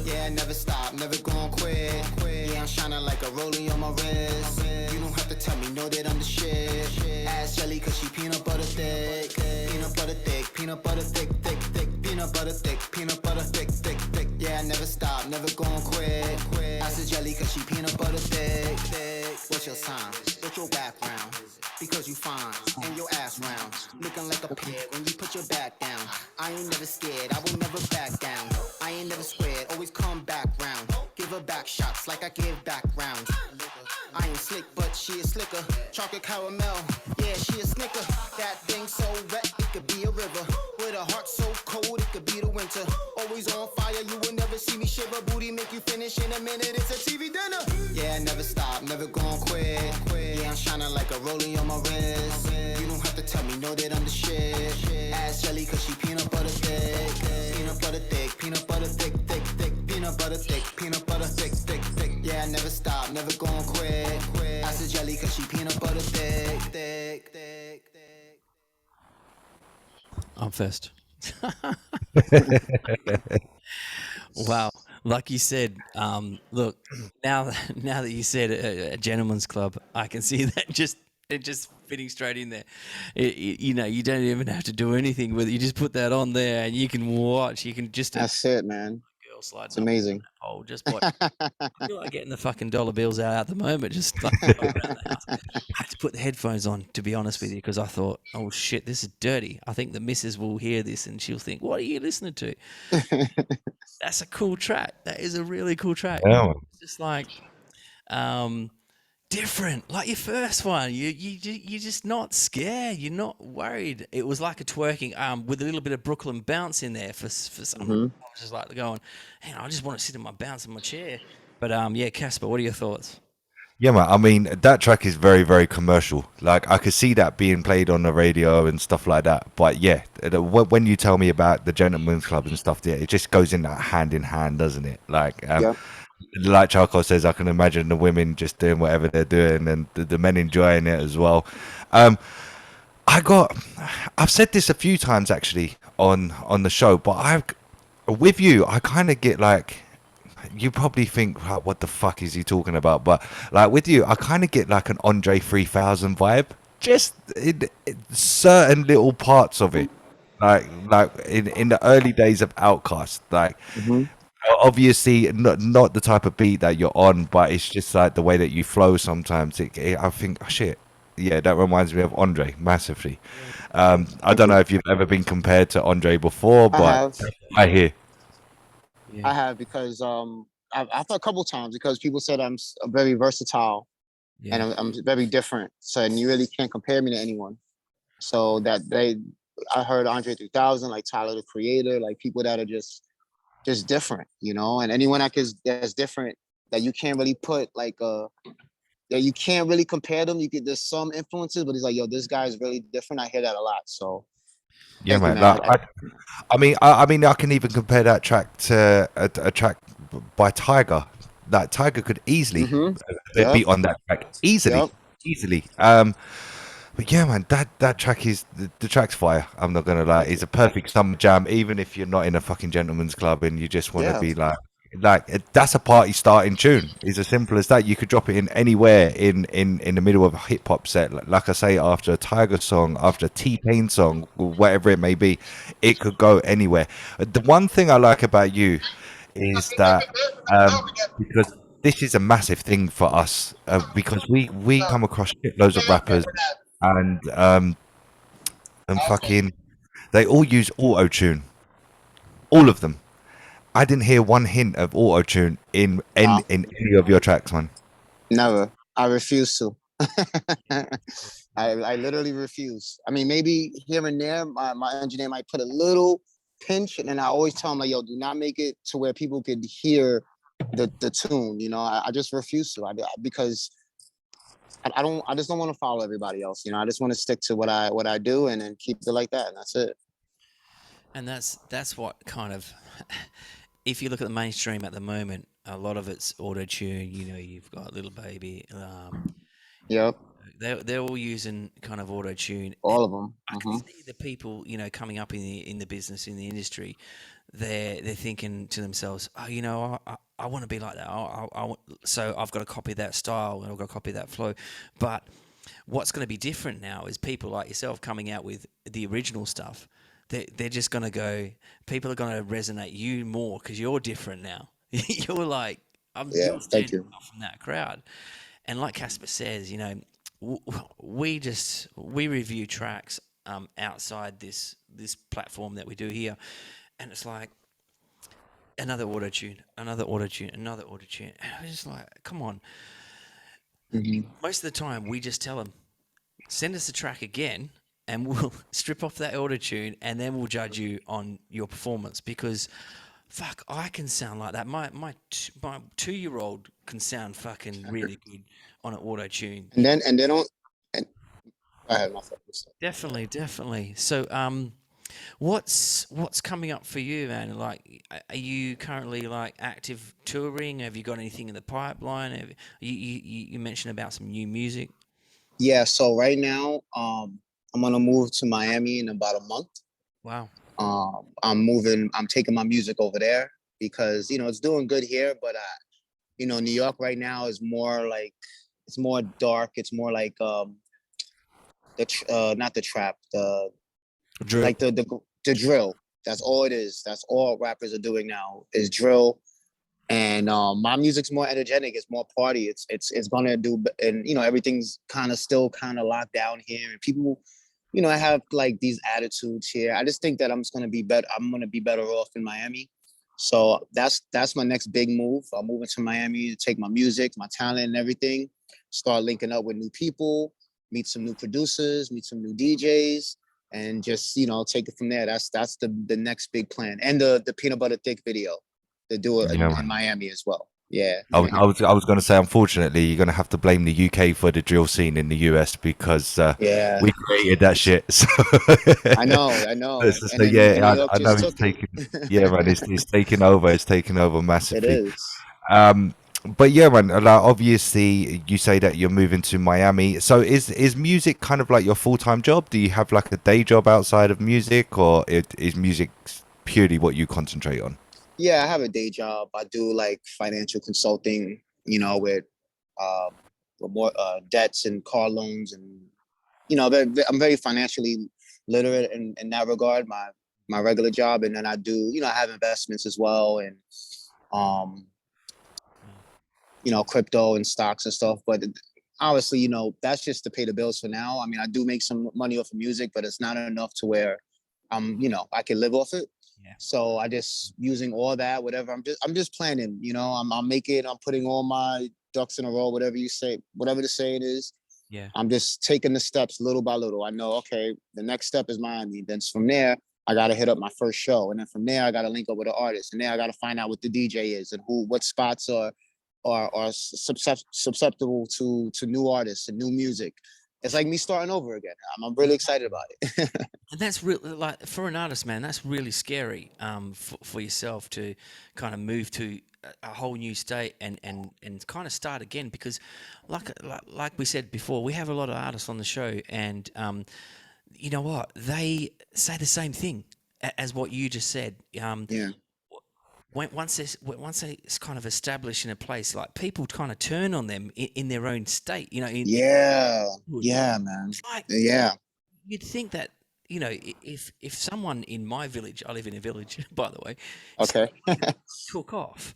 Yeah, I never stop, never gonna quit. Yeah, I'm shining like a rollie on my wrist. You don't have to tell me no that I'm the shit. Ass jelly cause she peanut butter thick. Peanut butter thick, peanut butter thick, thick, thick. Peanut butter thick, peanut butter thick, thick, thick. Yeah, I never stop, never gonna quit. Ass jelly cause she peanut butter thick, thick. What's your sign? What's your background? Because you fine and your ass round. Looking like a pig when you put your back down. I ain't never scared, I will never back down. I ain't never squared, always come back round. Give her back shots like I give back rounds. I ain't slick, but she is slicker. Chocolate caramel, yeah, she a snicker. That thing so wet, it could be a river. With a heart so cold, it could be the winter. Always on fire, you will never see me shiver. Booty make you finish in a minute, it's a TV dinner. Yeah, I never stop, never gonna quit. Yeah, I'm shining like a rollie on my wrist. You don't have to tell me no that I'm the shit. Ass jelly cause she peanut butter thick. Peanut butter thick, peanut butter thick, thick, thick. Peanut butter thick, peanut butter thick, thick, thick. Yeah, I never stop, never gonna quit. Ass jelly cause she peanut butter I'm first. Wow, like you said, look, now now that you said a gentleman's club, I can see that just fitting straight in there. You know, you don't even have to do anything with it. You just put that on there, and you can watch. You can just That's it, man. girl It's sliding up amazing. that pole. Just watch. I feel like getting the fucking dollar bills out at the moment, just like around the house. I had to put the headphones on, to be honest with you, because I thought, oh shit, this is dirty. I think the missus will hear this and she'll think, what are you listening to? That's a cool track. That is a really cool track. Yeah, man. It's just like um, different, like your first one. You're just not scared. You're not worried. It was like a twerking with a little bit of Brooklyn bounce in there for some. hmm I was just like going, hang on, I just want to sit in my bounce in my chair. But yeah, Casper, what are your thoughts? Yeah, man. I mean, that track is very, very commercial. Like, I could see that being played on the radio and stuff like that. But yeah, when you tell me about the Gentlemen's Club and stuff, yeah, it just goes in that hand in hand, doesn't it? Yep. Like Charcoal says, I can imagine the women just doing whatever they're doing and the men enjoying it as well. Um, I've said this a few times actually on the show, but with you, I kind of get like, you probably think, like, what the fuck is he talking about? But like with you, I kind of get like an Andre 3000 vibe, just in certain little parts of it. Like in the early days of Outkast, like hmm obviously not the type of beat that you're on, but it's just like the way that you flow sometimes. I think, oh, shit, yeah, that reminds me of Andre massively. I Thank don't you. know if you've ever been compared to Andre before, I but have. I hear. Yeah, I have because I've thought a couple times because people said very versatile and yeah, I'm very different. So and you really can't compare me to anyone. So I heard Andre 3000, like Tyler the Creator, like people that are just different, you know. And anyone that's different that you can't really put like that you can't really compare them. You could there's some influences, but it's like, yo, this guy is really different. I hear that a lot. So Yeah, thank you, man. man. I mean, I can even compare that track to a track by Tiger. That Tiger could easily Yep, beat on that track yep. easily. But yeah, man, that track is the track's fire. I'm not gonna lie, Thank it's you. a perfect summer jam. Even if you're not in a fucking gentleman's club and you just want to Yeah. be that's a party starting tune. It's as simple as that. You could drop it in anywhere in the middle of a hip hop set. Like I say, after a Tiger song, after a T-Pain song, whatever it may be, it could go anywhere. The one thing I like about you is that because this is a massive thing for us because we come across shitloads of rappers and fucking they all use auto tune, all of them. I didn't hear one hint of auto tune No, in any of your tracks, man. never. I refuse to. I literally refuse. I mean, maybe here and there, my engineer might put a little pinch, and then I always tell him like, "Yo, do not make it to where people could hear the tune." You know, I just refuse to. Because I don't. I just don't want to follow everybody else. You know, I just want to stick to what I do and then keep it like that, and that's it. and that's what kind of. If you look at the mainstream at the moment, a lot of it's auto tune. You know, you've got Little Baby. Yep, They're all using kind of auto tune, and all of them. I can see the people, you know, coming up in the business, in the industry. They're thinking to themselves, oh, you know, I want to be like that. So I've got to copy that style and I've got to copy that flow. But what's going to be different now is people like yourself coming out with the original stuff. They're just going to go. People are going to resonate you more because you're different now. You're like Yeah, you're thank standing you. out from that crowd. And like Casper says, you know, we review tracks outside this platform that we do here, and it's like another auto tune, another auto tune, another auto tune, and I'm just like, come on. hmm Most of the time, we just tell them, send us a track again, and we'll strip off that auto tune, and then we'll judge you on your performance because. Fuck, I can sound like that. My 2-year-old can sound fucking really good on an auto tune. and they don't. And go ahead, my friend. Definitely, definitely. So, what's coming up for you, man? Like, are you currently like active touring? Have you got anything in the pipeline? You mentioned about some new music. Yeah, so right now, I'm gonna move to Miami in about a month. Wow. I'm taking my music over there because it's doing good here, but New York right now is more like it's more dark. It's more like not the trap, the Drill. like the drill. That's all it is. That's all rappers are doing now is drill. And my music's more energetic. It's more party. It's gonna do, and everything's kind of still kind of locked down here, and people, I have like these attitudes here. I just think that I'm just gonna be better. I'm gonna be better off in Miami. So that's my next big move. I'm moving to Miami to take my music, my talent, and everything. Start linking up with new people, meet some new producers, meet some new DJs, and just take it from there. That's the next big plan, and the peanut butter thick video to do it Yeah, in man. Miami as well. Yeah. I was going to say, unfortunately, you're going to have to blame the UK for the drill scene in the US because Yeah. we created that shit. So, I know, I know. so And then yeah, New York I know just it's took it. taken. Yeah, man, it's taken over. It's taken over It massively. is. Um, but yeah, man. Like, obviously, you say that you're moving to Miami. So is music kind of like your full-time job? Do you have like a day job outside of music, or is music purely what you concentrate on? Yeah, I have a day job. I do like financial consulting, uh with more debts and car loans, and I'm very financially literate in that regard, my regular job. And then I do, I have investments as well, and um crypto and stocks and stuff. But obviously, that's just to pay the bills for now. I mean, I do make some money off of music, but it's not enough to where I can live off it. Yeah. So I just using all that, whatever. I'm just planning. I'm making. I'm putting all my ducks in a row. Whatever you say, whatever the saying is. Yeah. I'm just taking the steps little by little. I know, okay, the next step is Miami. Then from there, I got to hit up my first show, and then from there, I got to link up with an artist, and then I got to find out what the DJ is and what spots are susceptible to new artists and new music. It's like me starting over again. I'm really excited about it. And that's really like for an artist, man. That's really scary for yourself to kind of move to a whole new state and kind of start again because, like we said before, we have a lot of artists on the show, and you know what? They say the same thing as what you just said. Yeah. Once they kind of establish in a place, like people kind of turn on them in their own state. Yeah. Good. Yeah, man. It's like Yeah. you'd think that if someone in my village, I live in a village, by the way, Okay. took off,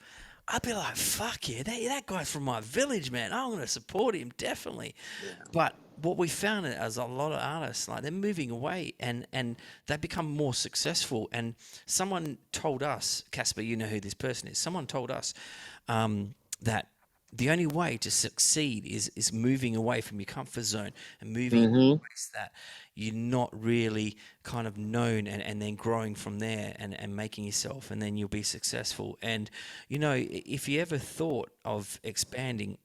I'd be like, fuck yeah, that guy's from my village, man. I want to support him, definitely. But what we found is a lot of artists, like they're moving away and they become more successful. And someone told us, Casper, you know who this person is, someone told us that the only way to succeed is moving away from your comfort zone and moving into a place that you're not really kind of known and then growing from there and making yourself, and then you'll be successful. And if you ever thought of expanding,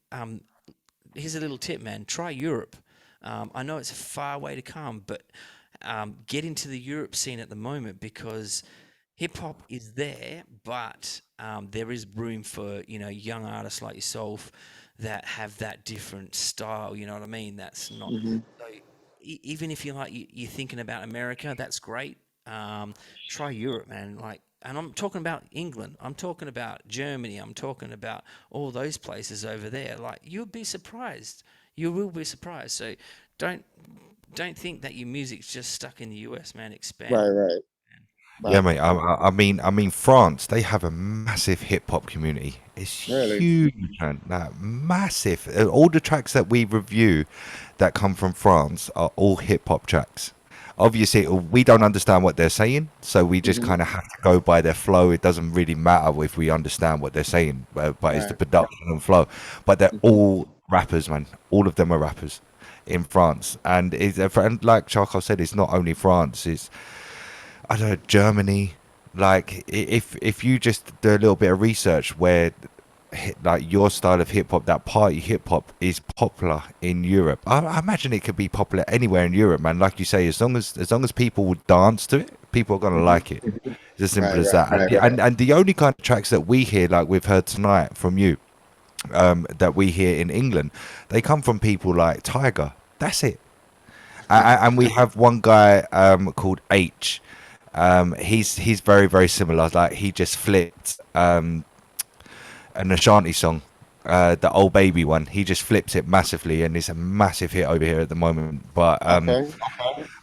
here's a little tip, man. Try Europe. I know it's a far way to come, but get into the Europe scene at the moment because hip hop is there, but there is room for young artists like yourself that have that different style. You know what I mean? That's not so. Even if you're thinking about America, that's great. Try Europe, man. And I'm talking about England. I'm talking about Germany. I'm talking about all those places over there. Like you'll be surprised. You will be surprised. So don't think that your music's just stuck in the US, man. Expand. Right. Right. Yeah, Right. mate. I mean, France. They have a massive hip hop community. It's Really. huge, man. Like, massive. All the tracks that we review that come from France are all hip hop tracks. Obviously, we don't understand what they're saying, so we just Hmm. kind of have to go by their flow. It doesn't really matter if we understand what they're saying, but it's the Right. production and flow. But they're Hmm. all rappers, man. All of them are rappers in France, and like Charcoal said, it's not only France. It's I don't know, Germany. Like if you just do a little bit of research where like your style of hip hop, that party hip hop is popular in Europe. I imagine it could be popular anywhere in Europe, man. Like you say, as long as people would dance to it, people are gonna Hmm. like it. It's as simple Right. as Right. that. And the only kind of tracks that we hear, like we've heard tonight from you, that we hear in England, they come from people like Tiger. That's it. And we have one guy called H. He's very very similar. Like he just flipped an Ashanti song, the old baby one. He just flips it massively, and it's a massive hit over here at the moment. Okay.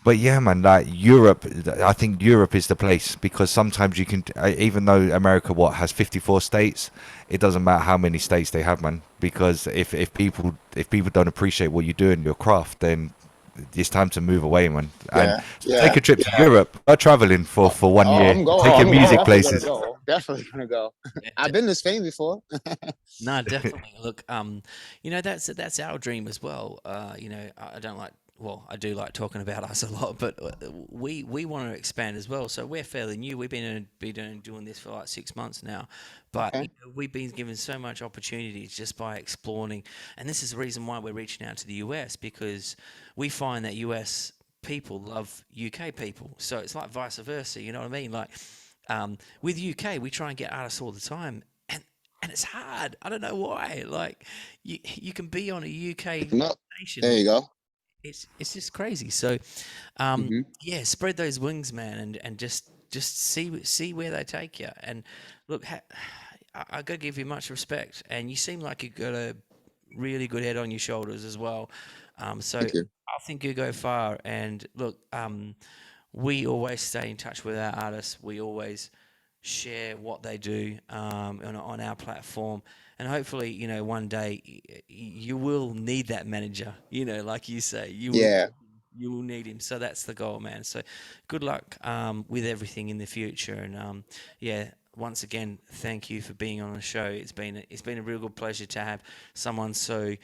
But yeah, man, like Europe, I think Europe is the place because sometimes you can, even though America has 54 states, it doesn't matter how many states they have, man. Because if people don't appreciate what you do in your craft, then it's time to move away, man. And Yeah. take Yeah. a trip to Europe. Start traveling for one Oh, year. I'm going. Take your I'm music definitely gonna places. go. Definitely gonna go. Yeah, I've been to Spain before. no, definitely. Look, you know, that's our dream as well. You know, I don't like. Well, I do like talking about us a lot, but we want to expand as well. So we're fairly new. We've been doing this for like 6 months now, but you Okay. know, we've been given so much opportunities just by exploring. And this is the reason why we're reaching out to the US, because we find that US people love UK people. So it's like vice versa. You know what I mean? Like with UK, we try and get artists all the time, and it's hard. I don't know why. Like you can be on a UK No. station. There you go. It's just crazy. So Hmm. yeah, spread those wings, man, and just see where they take you. And look, I gotta give you much respect, and you seem like you've got a really good head on your shoulders as well. So Thank you. I think you go far. And look, we always stay in touch with our artists. We always share what they do on our platform, and hopefully, you know, one day you will need that manager. You know, like you say, Yeah. you will need him. So that's the goal, man. So good luck with everything in the future, and yeah. Once again, thank you for being on the show. It's been a real good pleasure to have someone so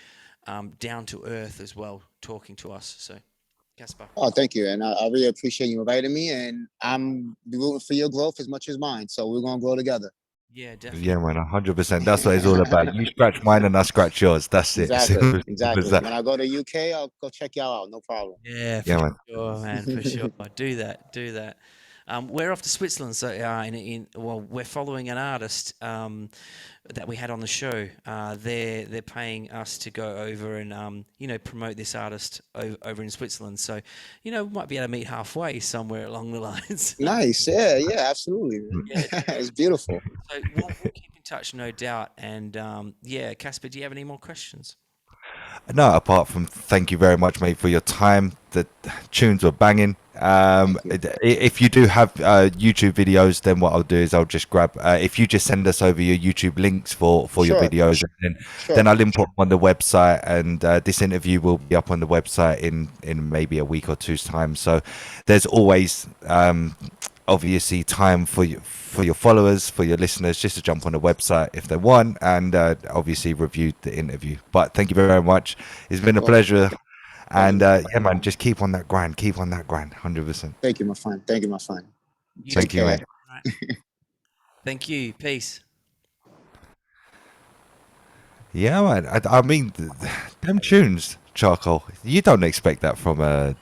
down to earth as well talking to us. So, Caspar. Oh, thank you, and I really appreciate you inviting me. And I'm rooting for your growth as much as mine. So we're gonna grow together. Yeah, Yeah, definitely. man, 100%. That's what it's all about. You scratch mine and I scratch yours. That's it. Exactly. Simple as Exactly. that. When I go to UK, I'll go check y'all out. No problem. Yeah, Yeah, for man. sure, man, for sure. Do that, do that. We're off to Switzerland, so well, we're following an artist that we had on the show. They're paying us to go over and you know, promote this artist over in Switzerland. So, you know, we might be able to meet halfway somewhere along the lines. Nice. Yeah. Yeah. Absolutely. Yeah, It's beautiful. so we'll keep in touch, no doubt. And yeah, Casper, do you have any more questions? No, apart from thank you very much, mate, for your time. The tunes were banging. Thank you. If you do have YouTube videos, then what I'll do is I'll just grab. If you just send us over your YouTube links for your Sure. videos, and then Sure. I'll import them on the website. And this interview will be up on the website in maybe a week or two's time. So there's always obviously time for your followers, for your listeners, just to jump on the website if they want, and obviously review the interview. But thank you very much. It's been a Well, pleasure. And pleasure. yeah, man, just keep on that grind. Keep on that grind. 100%. Thank you, my friend. Thank you, my friend. You Take Thank you, care. mate. Right. Thank you. Peace. Yeah, man. I mean, them tunes, Charcoal. You don't expect that from a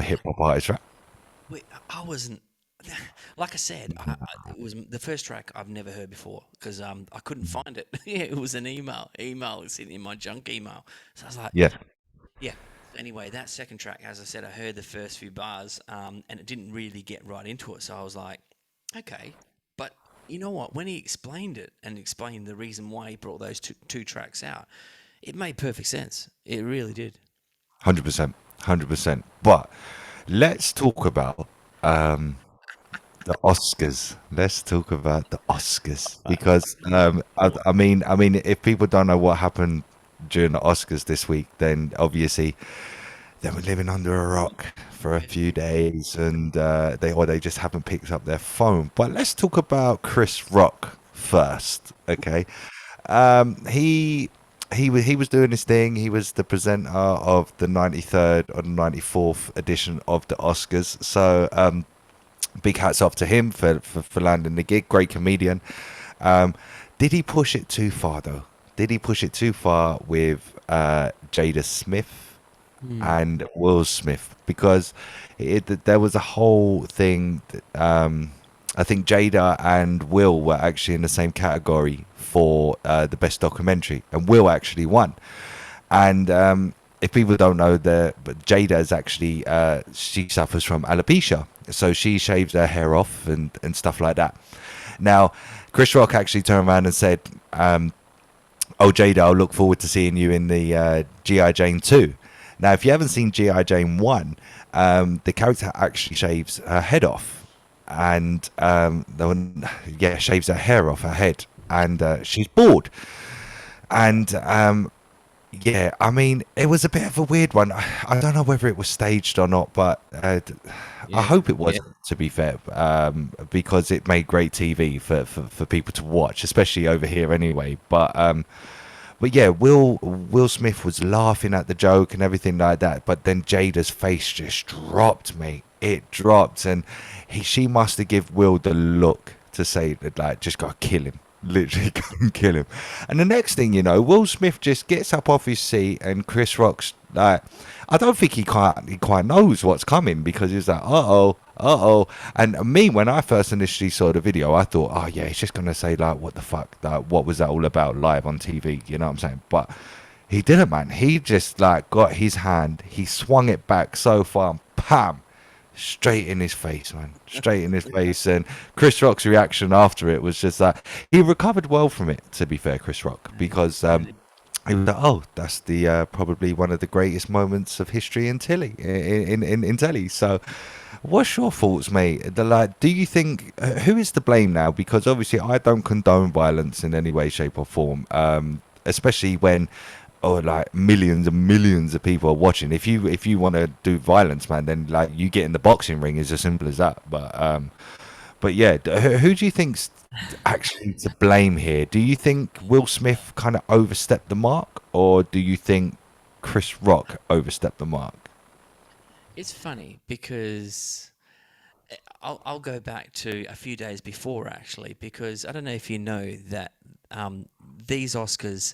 hip hop artist, right? I wasn't. Like I said, it was the first track I've never heard before because I couldn't find it. Yeah, it was an email was sitting in my junk email. So I was like, Yeah. yeah. So anyway, that second track, as I said, I heard the first few bars, and it didn't really get right into it. So I was like, okay, but you know what? When he explained it and explained the reason why he brought those two tracks out, it made perfect sense. It really did. 100%. 100%. But let's talk about the Oscars. Let's talk about the Oscars because I mean, if people don't know what happened during the Oscars this week, then obviously they were living under a rock for a few days, and they just haven't picked up their phone. But let's talk about Chris Rock first, okay? He was doing his thing. He was the presenter of the 93rd or 94th edition of the Oscars. So big hats off to him for landing the gig. Great comedian. Did he push it too far though? Did he push it too far with Jada Smith and Will Smith? Because there was a whole thing. I think Jada and Will were actually in the same category for the best documentary, and Will actually won. And if people don't know, but Jada is actually she suffers from alopecia, so she shaves her hair off and stuff like that. Now, Chris Rock actually turned around and said, "Oh, Jada, I'll look forward to seeing you in the GI Jane 2." Now, if you haven't seen GI Jane 1, the character actually shaves her head off, and yeah, shaves her hair off her head, and she's bald. And yeah, I mean, it was a bit of a weird one. I don't know whether it was staged or not, but I Yeah, hope it yeah. wasn't, to be fair, because it made great TV for people to watch, especially over here anyway. But yeah, Will Smith was laughing at the joke and everything like that, but then Jada's face just dropped, mate. It dropped, and she must have give Will the look to say that, like, just gotta kill him, literally go and kill him. And the next thing you know, Will Smith just gets up off his seat, and Chris Rock's like, I don't think he quite knows what's coming, because he's like, uh oh. And me, when I first initially saw the video, I thought, oh yeah, he's just gonna say, like, what the fuck, like, what was that all about live on TV? You know what I'm saying? But he didn't, man. He just, like, got his hand, he swung it back so far, and pam, straight in his face, man, straight in his face. And Chris Rock's reaction after it was just that he recovered well from it, to be fair, Chris Rock, because he was like, oh, that's the probably one of the greatest moments of history in telly. So what's your thoughts, mate? Do you think who is to blame now? Because obviously I don't condone violence in any way, shape or form, especially when, or like, millions and millions of people are watching. If you want to do violence, man, then, like, you get in the boxing ring. It's as simple as that. But yeah, who do you think's actually to blame here? Do you think Will Smith kind of overstepped the mark, or do you think Chris Rock overstepped the mark? It's funny because I'll go back to a few days before, actually, because I don't know if you know that these Oscars,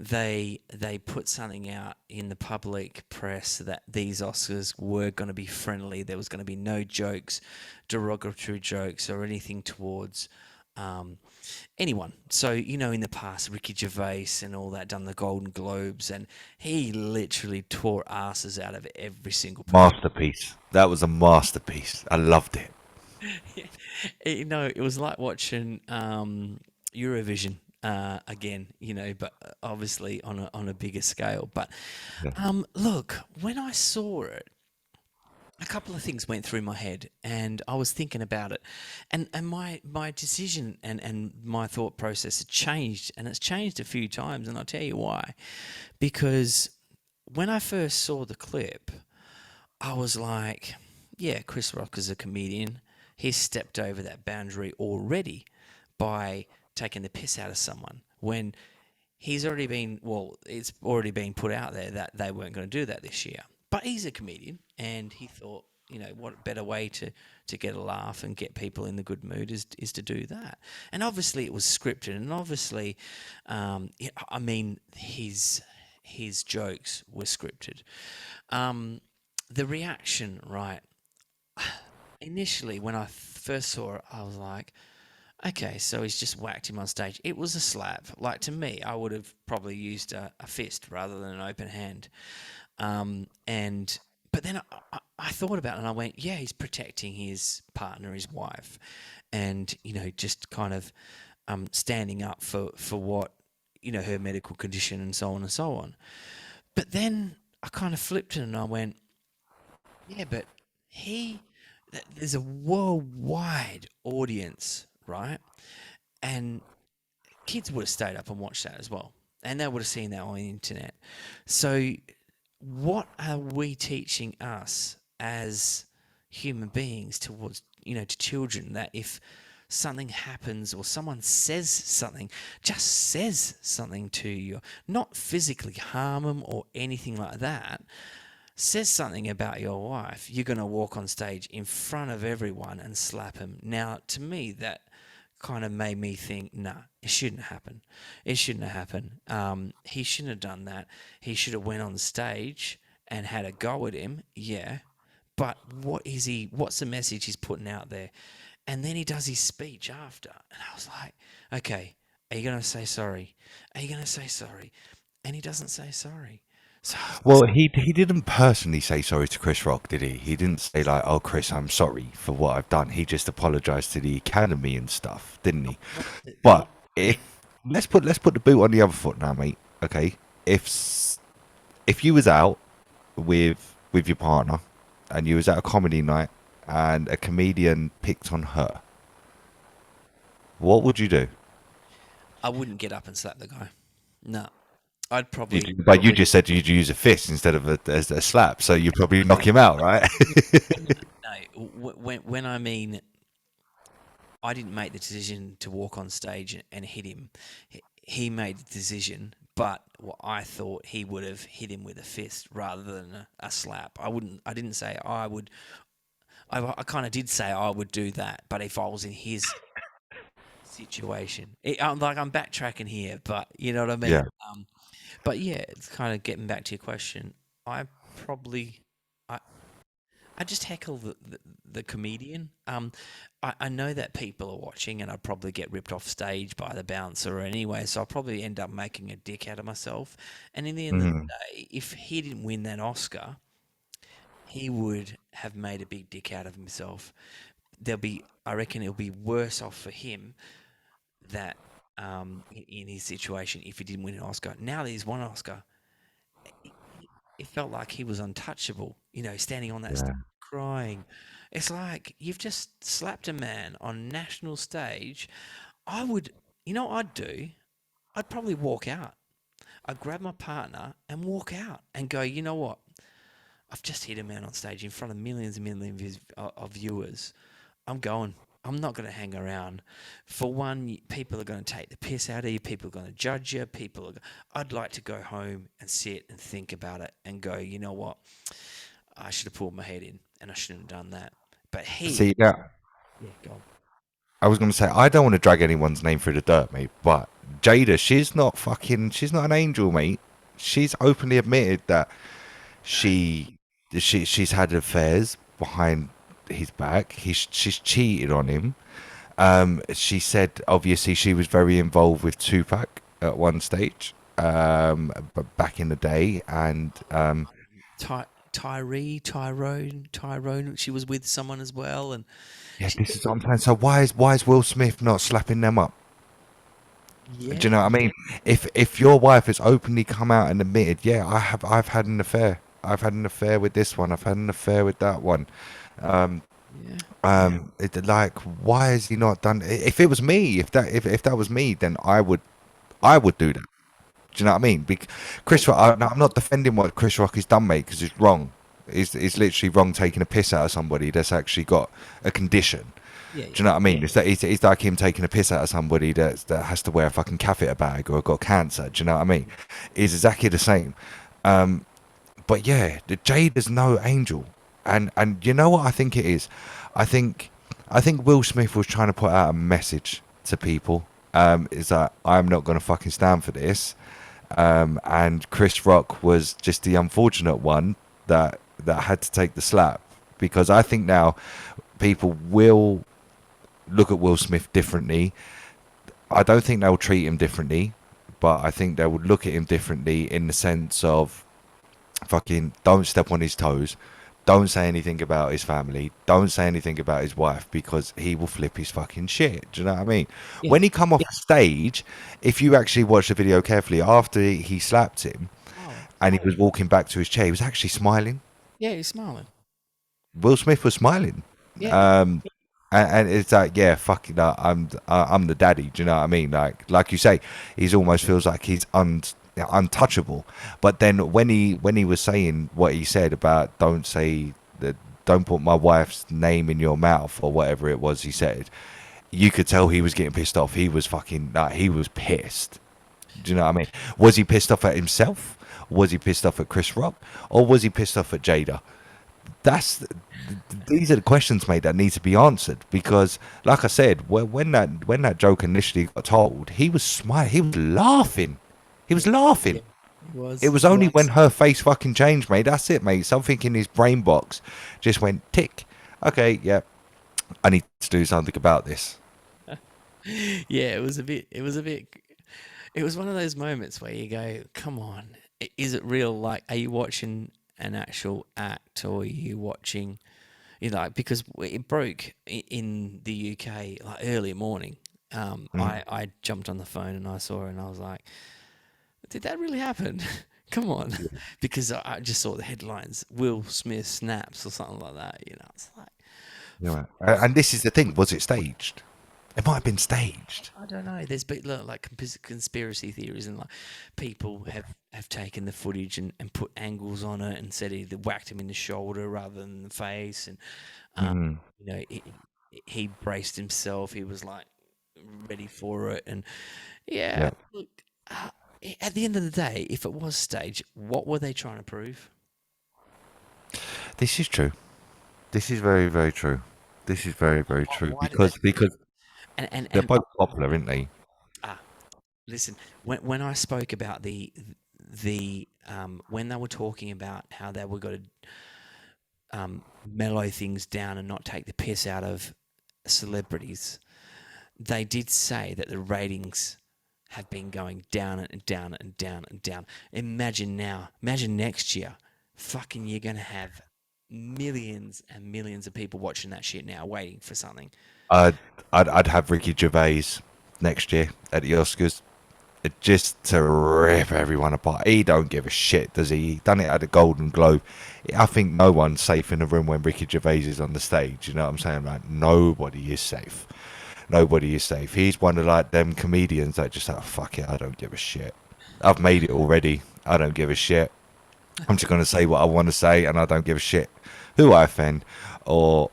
they put something out in the public press that these Oscars were going to be friendly. There was going to be no jokes, derogatory jokes, or anything towards um, anyone. So, in the past, Ricky Gervais and all that done the Golden Globes, and he literally tore asses out of every single person. Masterpiece. That was a masterpiece. I loved it. It was like watching Eurovision again, but obviously on a bigger scale. But Yeah. look, when I saw it, a couple of things went through my head, and I was thinking about it, and my decision and my thought process had changed, and it's changed a few times, and I'll tell you why. Because when I first saw the clip, I was like, yeah, Chris Rock is a comedian. He's stepped over that boundary already by taking the piss out of someone when it's already been put out there that they weren't going to do that this year. But he's a comedian, and he thought, what better way to get a laugh and get people in the good mood is to do that. And obviously it was scripted, and obviously, I mean, his jokes were scripted. The reaction, right? Initially, when I first saw it, I was like, okay, so he's just whacked him on stage. It was a slap. Like, to me, I would have probably used a fist rather than an open hand. And but then I thought about it, and I went, yeah, he's protecting his partner, his wife, and just kind of standing up for what her medical condition and so on and so on. But then I kind of flipped it, and I went, yeah, but he there's a worldwide audience, right? And kids would have stayed up and watched that as well, and they would have seen that on the internet. So, what are we teaching us as human beings towards to children, that if something happens or someone just says something to you, not physically harm them or anything like that, says something about your wife, you're going to walk on stage in front of everyone and slap him. Now, to me, that kind of made me think, nah, it shouldn't happen. It shouldn't have happened. He shouldn't have done that. He should have went on stage and had a go at him, yeah. But what's the message he's putting out there? And then he does his speech after. And I was like, okay, are you going to say sorry? Are you going to say sorry? And he doesn't say sorry. So Well, he didn't personally say sorry to Chris Rock, did he? He didn't say like, "Oh, Chris, I'm sorry for what I've done." He just apologized to the Academy and stuff, didn't he? he, But if let's put the boot on the other foot now, mate. Okay, if you was out with your partner and you was at a comedy night and a comedian picked on her, what would you do? I wouldn't get up and slap the guy. No, I'd probably. But you just said you'd use a fist instead of a slap, so you probably knock him out, right? No, when I mean, I didn't make the decision to walk on stage and hit him. He made the decision, but what I thought he would have hit him with a fist rather than a slap. I wouldn't. I didn't say I would. I kind of did say I would do that, but if I was in his situation, I'm backtracking here, but you know what I mean. Yeah. But yeah, it's kind of getting back to your question. I probably, I, I just heckle the comedian. I know that people are watching, and I'd probably get ripped off stage by the bouncer anyway, so I'll probably end up making a dick out of myself. And in the end of the Mhm. day, if he didn't win that Oscar, he would have made a big dick out of himself. I reckon it'll be worse off for him that in his situation if he didn't win an Oscar. Now that he's won an Oscar, it felt like he was untouchable. You know, standing on that Yeah. stage crying. It's like you've just slapped a man on national stage. I would, you know what I'd do? I'd probably walk out. I'd grab my partner and walk out and go, you know what? I've just hit a man on stage in front of millions and millions of viewers. I'm going. I'm not going to hang around. For one, people are going to take the piss out of you. People are going to judge you. I'd like to go home and sit and think about it and go, you know what? I should have pulled my head in and I shouldn't have done that. But See, yeah, yeah, go on. I was going to say, I don't want to drag anyone's name through the dirt, mate, but Jada, she's not an angel, mate. She's openly admitted that she, she's had affairs behind his back. She's cheated on him. She said, obviously, she was very involved with Tupac at one stage, but back in the day, and Tyrone, she was with someone as well, and yeah, this is what I'm saying. So why is Will Smith not slapping them up? yeah, Do you know what I mean? If your wife has openly come out and admitted, yeah, I've had an affair. I've had an affair with this one. I've had an affair with that one. Like, why has he not done? If it was me, if that was me, then I would do that. Do you know what I mean? Chris Rock, I'm not defending what Chris Rock has done, mate, because it's wrong. It's literally wrong taking a piss out of somebody that's actually got a condition. yeah, Do you know what I mean? It's like him taking a piss out of somebody that has to wear a fucking catheter bag or got cancer. Do you know what I mean? It's exactly the same. But yeah, the Jade is no angel, and you know what I think it is. I think Will Smith was trying to put out a message to people. Is that I'm not going to fucking stand for this. And Chris Rock was just the unfortunate one that had to take the slap, because I think now people will look at Will Smith differently. I don't think they'll treat him differently, but I think they would look at him differently in the sense of fucking don't step on his toes, don't say anything about his family, don't say anything about his wife, because he will flip his fucking shit. Do you know what I mean? Yeah. When he come off the stage, if you actually watch the video carefully, after he slapped him and he was walking back to his chair, he was actually smiling. yeah, he's smiling. Will Smith was smiling. Yeah, And it's like, yeah, fucking, I'm the daddy. Do you know what I mean? Like you say, he's almost feels like he's untouchable. But then when he was saying what he said about don't say that, don't put my wife's name in your mouth or whatever it was he said, you could tell he was getting pissed off. He was fucking, he was pissed. Do you know what I mean? Was he pissed off at himself? Was he pissed off at Chris Rock? Or was he pissed off at Jada? These are the questions, mate, that need to be answered, because like I said, when that joke initially got told, he was smiling, he was laughing, was. it was only when her face fucking changed, mate, that's it, mate, something in his brain box just went tick. Okay, yeah, I need to do something about this. Yeah, it was one of those moments where you go, come on, is it real? Like, are you watching an actual act, or are you watching, because it broke in the UK like early morning. I jumped on the phone and I saw it and I was like, did that really happen? Come on, because I just saw the headlines: Will Smith snaps or something like that. It's like, Yeah. And this is the thing: was it staged? It might have been staged. I don't know. There's been like conspiracy theories, and like people have taken the footage and put angles on it and said he whacked him in the shoulder rather than the face, and Mm. he braced himself. He was like ready for it, and yeah. Yeah. Look, at the end of the day, if it was staged, what were they trying to prove? This is true. This is very, very true. This is very, very true Why did they? because And they're both popular, aren't they? listen, when I spoke about the when they were talking about how they were going to mellow things down and not take the piss out of celebrities, they did say that the ratings have been going down and down and down and down. Imagine next year, fucking, you're going to have millions and millions of people watching that shit now, waiting for something. I'd have Ricky Gervais next year at the Oscars, just to rip everyone apart. He don't give a shit, does he? He done it at the Golden Globe. I think no one's safe in the room when Ricky Gervais is on the stage. You know what I'm saying? Like, nobody is safe. Nobody is safe. He's one of like them comedians that just like, fuck it, I don't give a shit. I've made it already. I don't give a shit. I'm just gonna say what I want to say, and I don't give a shit who I offend, or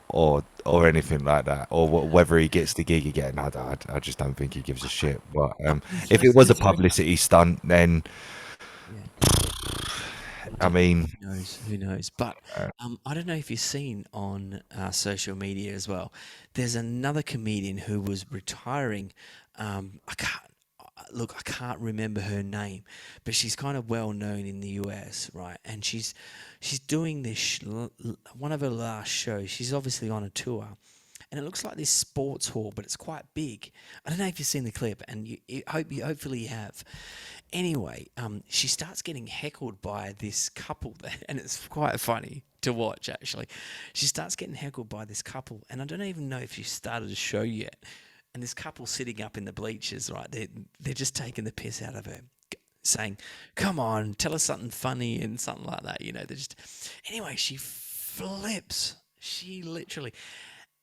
anything like that, or whether he gets the gig again. I just don't think he gives a shit. But if it was a publicity stunt, then I mean, Who knows? But I don't know if you've seen on social media as well. There's another comedian who was retiring. I can't remember her name, but she's kind of well known in the US, right? And she's doing this one of her last shows. She's obviously on a tour, and it looks like this sports hall, but it's quite big. I don't know if you've seen the clip, and hopefully you have. Anyway, she starts getting heckled by this couple, and it's quite funny to watch, actually. She starts getting heckled by this couple, and I don't even know if she started a show yet. And this couple sitting up in the bleachers, right? They're just taking the piss out of her, saying, "Come on, tell us something funny," and something like that. They're just. Anyway, she flips. She literally.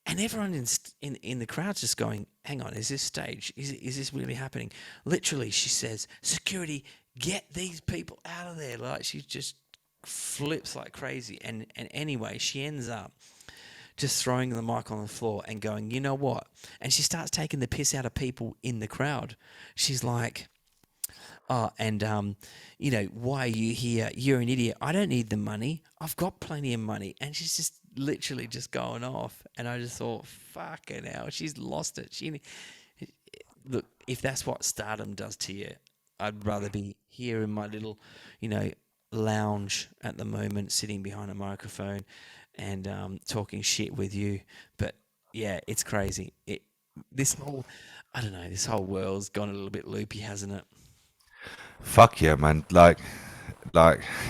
And everyone in the crowd's just going, "Hang on, is this staged? Is this really happening?" Literally, she says, "Security, get these people out of there!" Like, she just flips like crazy. And anyway, she ends up just throwing the mic on the floor and going, "You know what?" And she starts taking the piss out of people in the crowd. She's like, "Oh, and why are you here? You're an idiot. I don't need the money. I've got plenty of money." And she's just literally just going off. And I just thought, fucking hell, she's lost it. Look, if that's what stardom does to you, I'd rather be here in my little, lounge at the moment, sitting behind a microphone and talking shit with you. But yeah, it's crazy. This whole world's gone a little bit loopy, hasn't it? fuck yeah, man. Like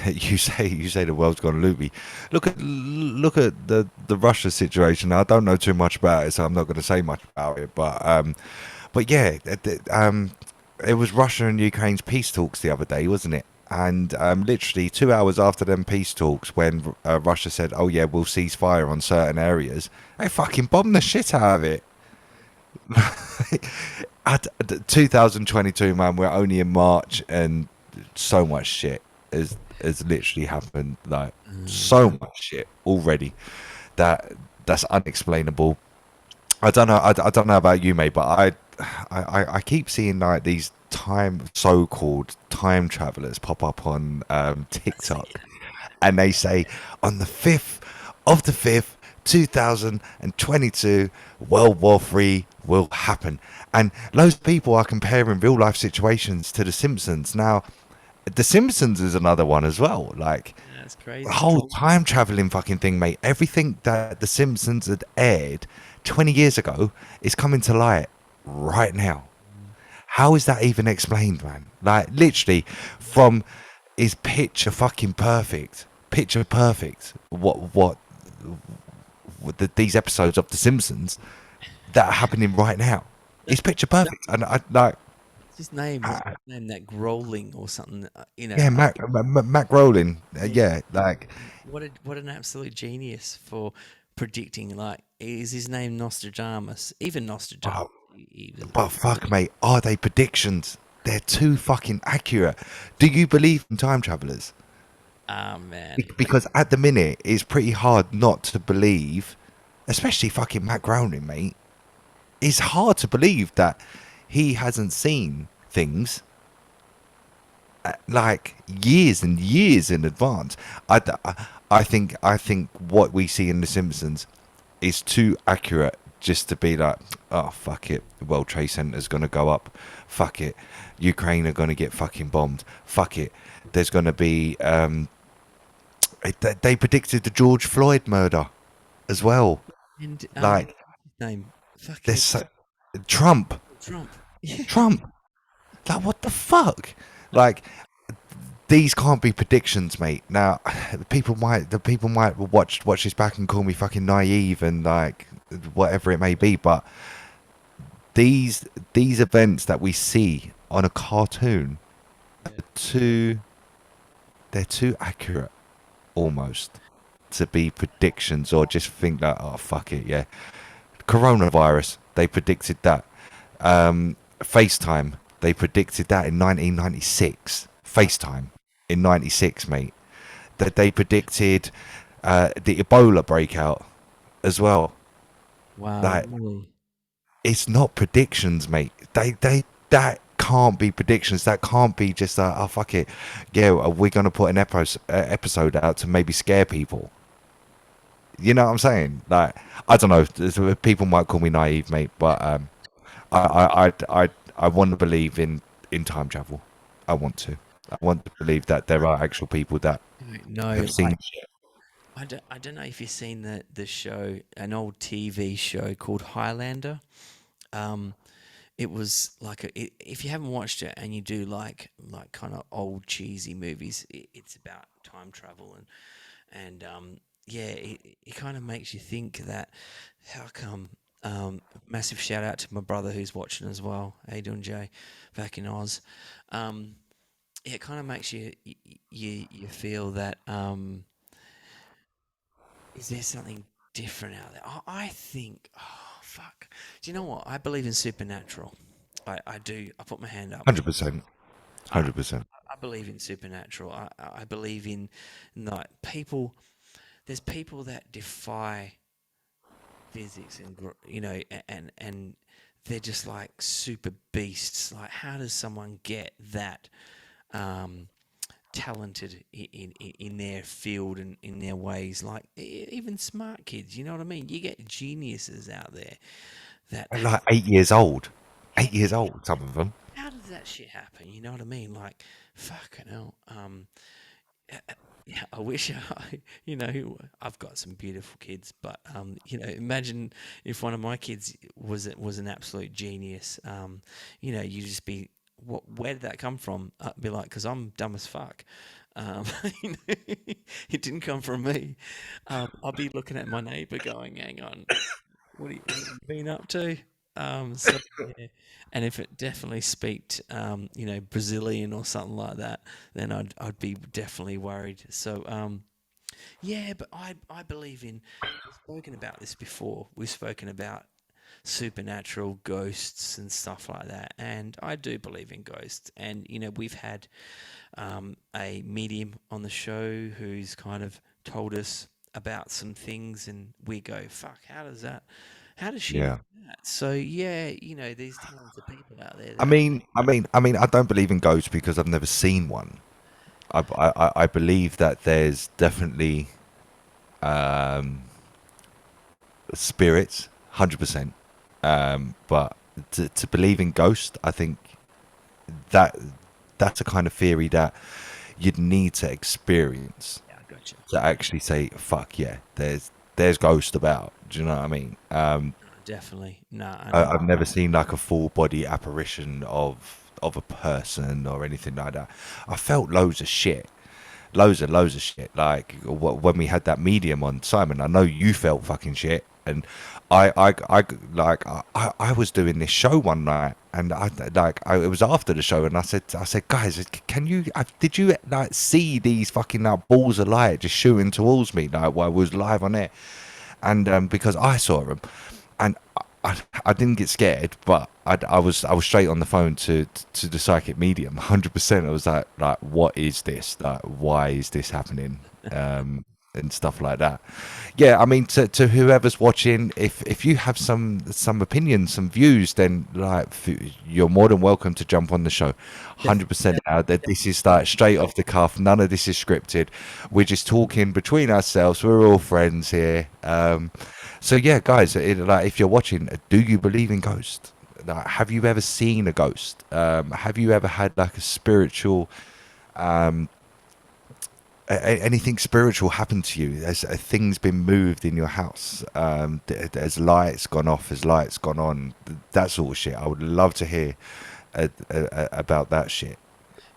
you say the world's gone loopy. Look at the Russia situation. I don't know too much about it, so I'm not going to say much about it. But yeah, it was Russia and Ukraine's peace talks the other day, wasn't it? And literally 2 hours after them peace talks, when Russia said, "Oh yeah, we'll cease fire on certain areas," they fucking bombed the shit out of it. 2022, man, we're only in March, and so much shit has literally happened. Like, so much shit already that's unexplainable. I don't know. I don't know about you, mate, but I keep seeing like these so-called time travelers pop up on TikTok, and they say on the 5th of the 5th, 2022, World War III will happen. And loads of people are comparing real life situations to The Simpsons. Now, The Simpsons is another one as well. Like, That's crazy. the whole time traveling fucking thing, mate. Everything that The Simpsons had aired 20 years ago is coming to light right now. How is that even explained, man? Like, literally, from is picture fucking perfect. Picture perfect. These episodes of The Simpsons that are happening right now. It's picture perfect, and I like. What's his name? What's his name? That Growling or something. Yeah, Mac Rowling. Yeah, like. What an absolute genius for predicting. Like, is his name Nostradamus? Even Nostradamus. Oh, but fuck, mate, are they predictions? They're too fucking accurate. Do you believe in time travelers? Oh man. Because at the minute, it's pretty hard not to believe, especially fucking Matt Groening, mate. It's hard to believe that he hasn't seen things like years and years in advance. I think what we see in The Simpsons is too accurate just to be like, oh fuck it, World Trade Center's gonna go up, fuck it, Ukraine are gonna get fucking bombed, fuck it, there's gonna be they predicted the George Floyd murder as well. And Like, name fucking there's Trump. Trump. Yeah. Trump. Like, what the fuck? Like, these can't be predictions, mate. Now, the people might watch this back and call me fucking naive and like whatever it may be, but these events that we see on a cartoon are they're too accurate almost to be predictions, or just think that, oh fuck it, yeah. Coronavirus, they predicted that. FaceTime, they predicted that in 1996. FaceTime in 96, mate. That they predicted the Ebola breakout as well. Wow. Like, Really? it's not predictions, mate. That can't be predictions. That can't be just oh fuck it, yeah, we're gonna put an episode out to maybe scare people. You know what I'm saying? Like, I don't know. People might call me naive, mate, but I want to believe in time travel. I want to believe that there are actual people that No, have seen shit. I don't know if you've seen the show, an old TV show called Highlander. It was like if you haven't watched it and you do like kind of old cheesy movies, it's about time travel and yeah, it kind of makes you think that how come. Massive shout out to my brother who's watching as well. How you doing, Jay? Back in Oz. It kind of makes you feel that is there something different out there? I think, oh fuck. Do you know what? I believe in supernatural. I do. I put my hand up. 100%. 100%. I believe in supernatural. I believe in like people. There's people that defy physics and and they're just like super beasts. Like, how does someone get that talented in their field and in their ways? Like, even smart kids, you know what I mean? You get geniuses out there that Like 8 years old. 8 years old, some of them. how does that shit happen? You know what I mean? Like, fucking hell. Yeah, I wish I've got some beautiful kids, but imagine if one of my kids was an absolute genius. You just be, where did that come from? I'd be like, because I'm dumb as fuck. It didn't come from me. I'll be looking at my neighbour going, hang on, what have you been up to? So yeah. And if it definitely speaked, Brazilian or something like that, then I'd be definitely worried. So yeah, but I believe in. We've spoken about this before. We've spoken about supernatural ghosts and stuff like that, and I do believe in ghosts. And we've had a medium on the show who's kind of told us about some things, and we go, "Fuck, how does she Yeah. do that?" So yeah, these talented people out there. I mean, I don't believe in ghosts because I've never seen one. I believe that there's definitely spirits, 100%. But to believe in ghosts, I think that's a kind of theory that you'd need to experience Yeah, I gotcha. to actually say, "Fuck yeah, there's ghosts about." Do you know what I mean? Definitely. No, I've never seen like a full body apparition of of a person or anything like that. I felt loads of shit, loads of shit. Like when we had that medium on, Simon, I know you felt fucking shit, and I was doing this show one night, and it was after the show, and I said, guys, can you, did you like see these fucking balls of light just shooting towards me like while I was live on it, and because I saw them, and I didn't get scared, but I was straight on the phone to the psychic medium, 100%. I was like, what is this? Like, why is this happening? And stuff like that. Yeah, I mean, to whoever's watching, if you have some opinions, some views, then like you're more than welcome to jump on the show. 100% out that this is like straight off the cuff. None of this is scripted. We're just talking between ourselves. We're all friends here. So yeah, guys, like if you're watching, do you believe in ghosts? Like, have you ever seen a ghost? Have you ever had like a spiritual anything spiritual happened to you? Has things been moved in your house? Has lights gone off? Has lights gone on? That sort of shit. I would love to hear about that shit.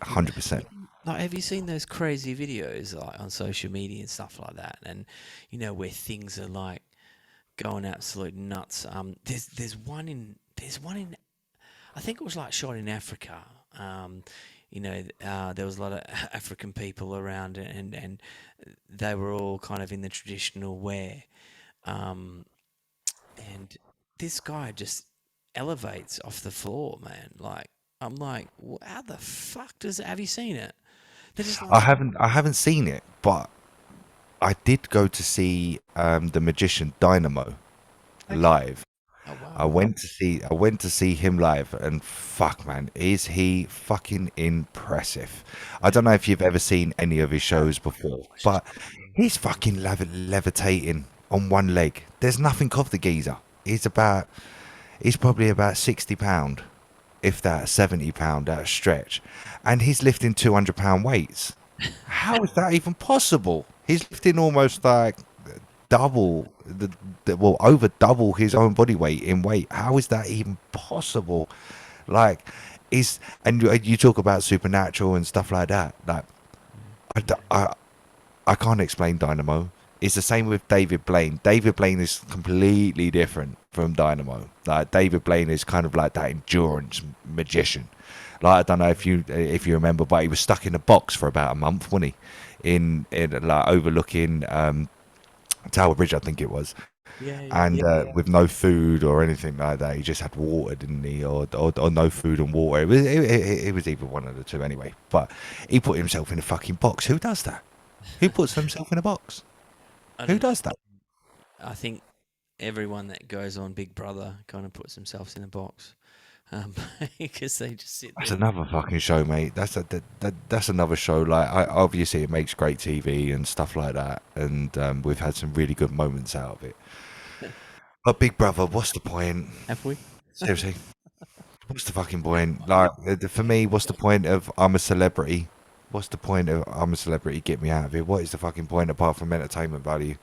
100%. Like, have you seen those crazy videos like on social media and stuff like that? And you know where things are like going absolute nuts. There's one in I think it was like shot in Africa. There was a lot of African people around, and they were all kind of in the traditional wear. Um, and this guy just elevates off the floor, man. Like, I'm like, how the fuck does it? Have you seen it? They're just like, I haven't seen it, but I did go to see the magician Dynamo okay. live. Oh I wow, went to see him live, and fuck, man, is he fucking impressive. I don't know if you've ever seen any of his shows before, but he's fucking levitating on one leg. There's nothing of the geezer. He's probably about £60, if that, £70 at a stretch, and he's lifting £200 weights. How is that even possible? He's lifting almost like double well, over double his own body weight in weight. How is that even possible? Like, and you talk about supernatural and stuff like that. Like, I, d- I can't explain Dynamo. It's the same with David Blaine. David Blaine is completely different from Dynamo. Like, David Blaine is kind of like that endurance magician. Like, I don't know if you remember, but he was stuck in a box for about a month, wasn't he? In like overlooking Tower Bridge, I think it was, yeah. and with no food or anything like that. He just had water, didn't he, or no food and water. It was either one of the two anyway. But he put himself in a fucking box. Who does that? Who puts himself in a box? I Who don't know. does that? I think everyone that goes on Big Brother kind of puts themselves in a box, because they just sit That's there. another fucking show, mate. That's another show. Like, obviously it makes great TV and stuff like that, and we've had some really good moments out of it. But Big Brother, what's the point? Have we? Seriously, what's the fucking point? Like, for me, what's the point of I'm a celebrity? What's the point of I'm a celebrity? Get me out of here. What is the fucking point apart from entertainment value?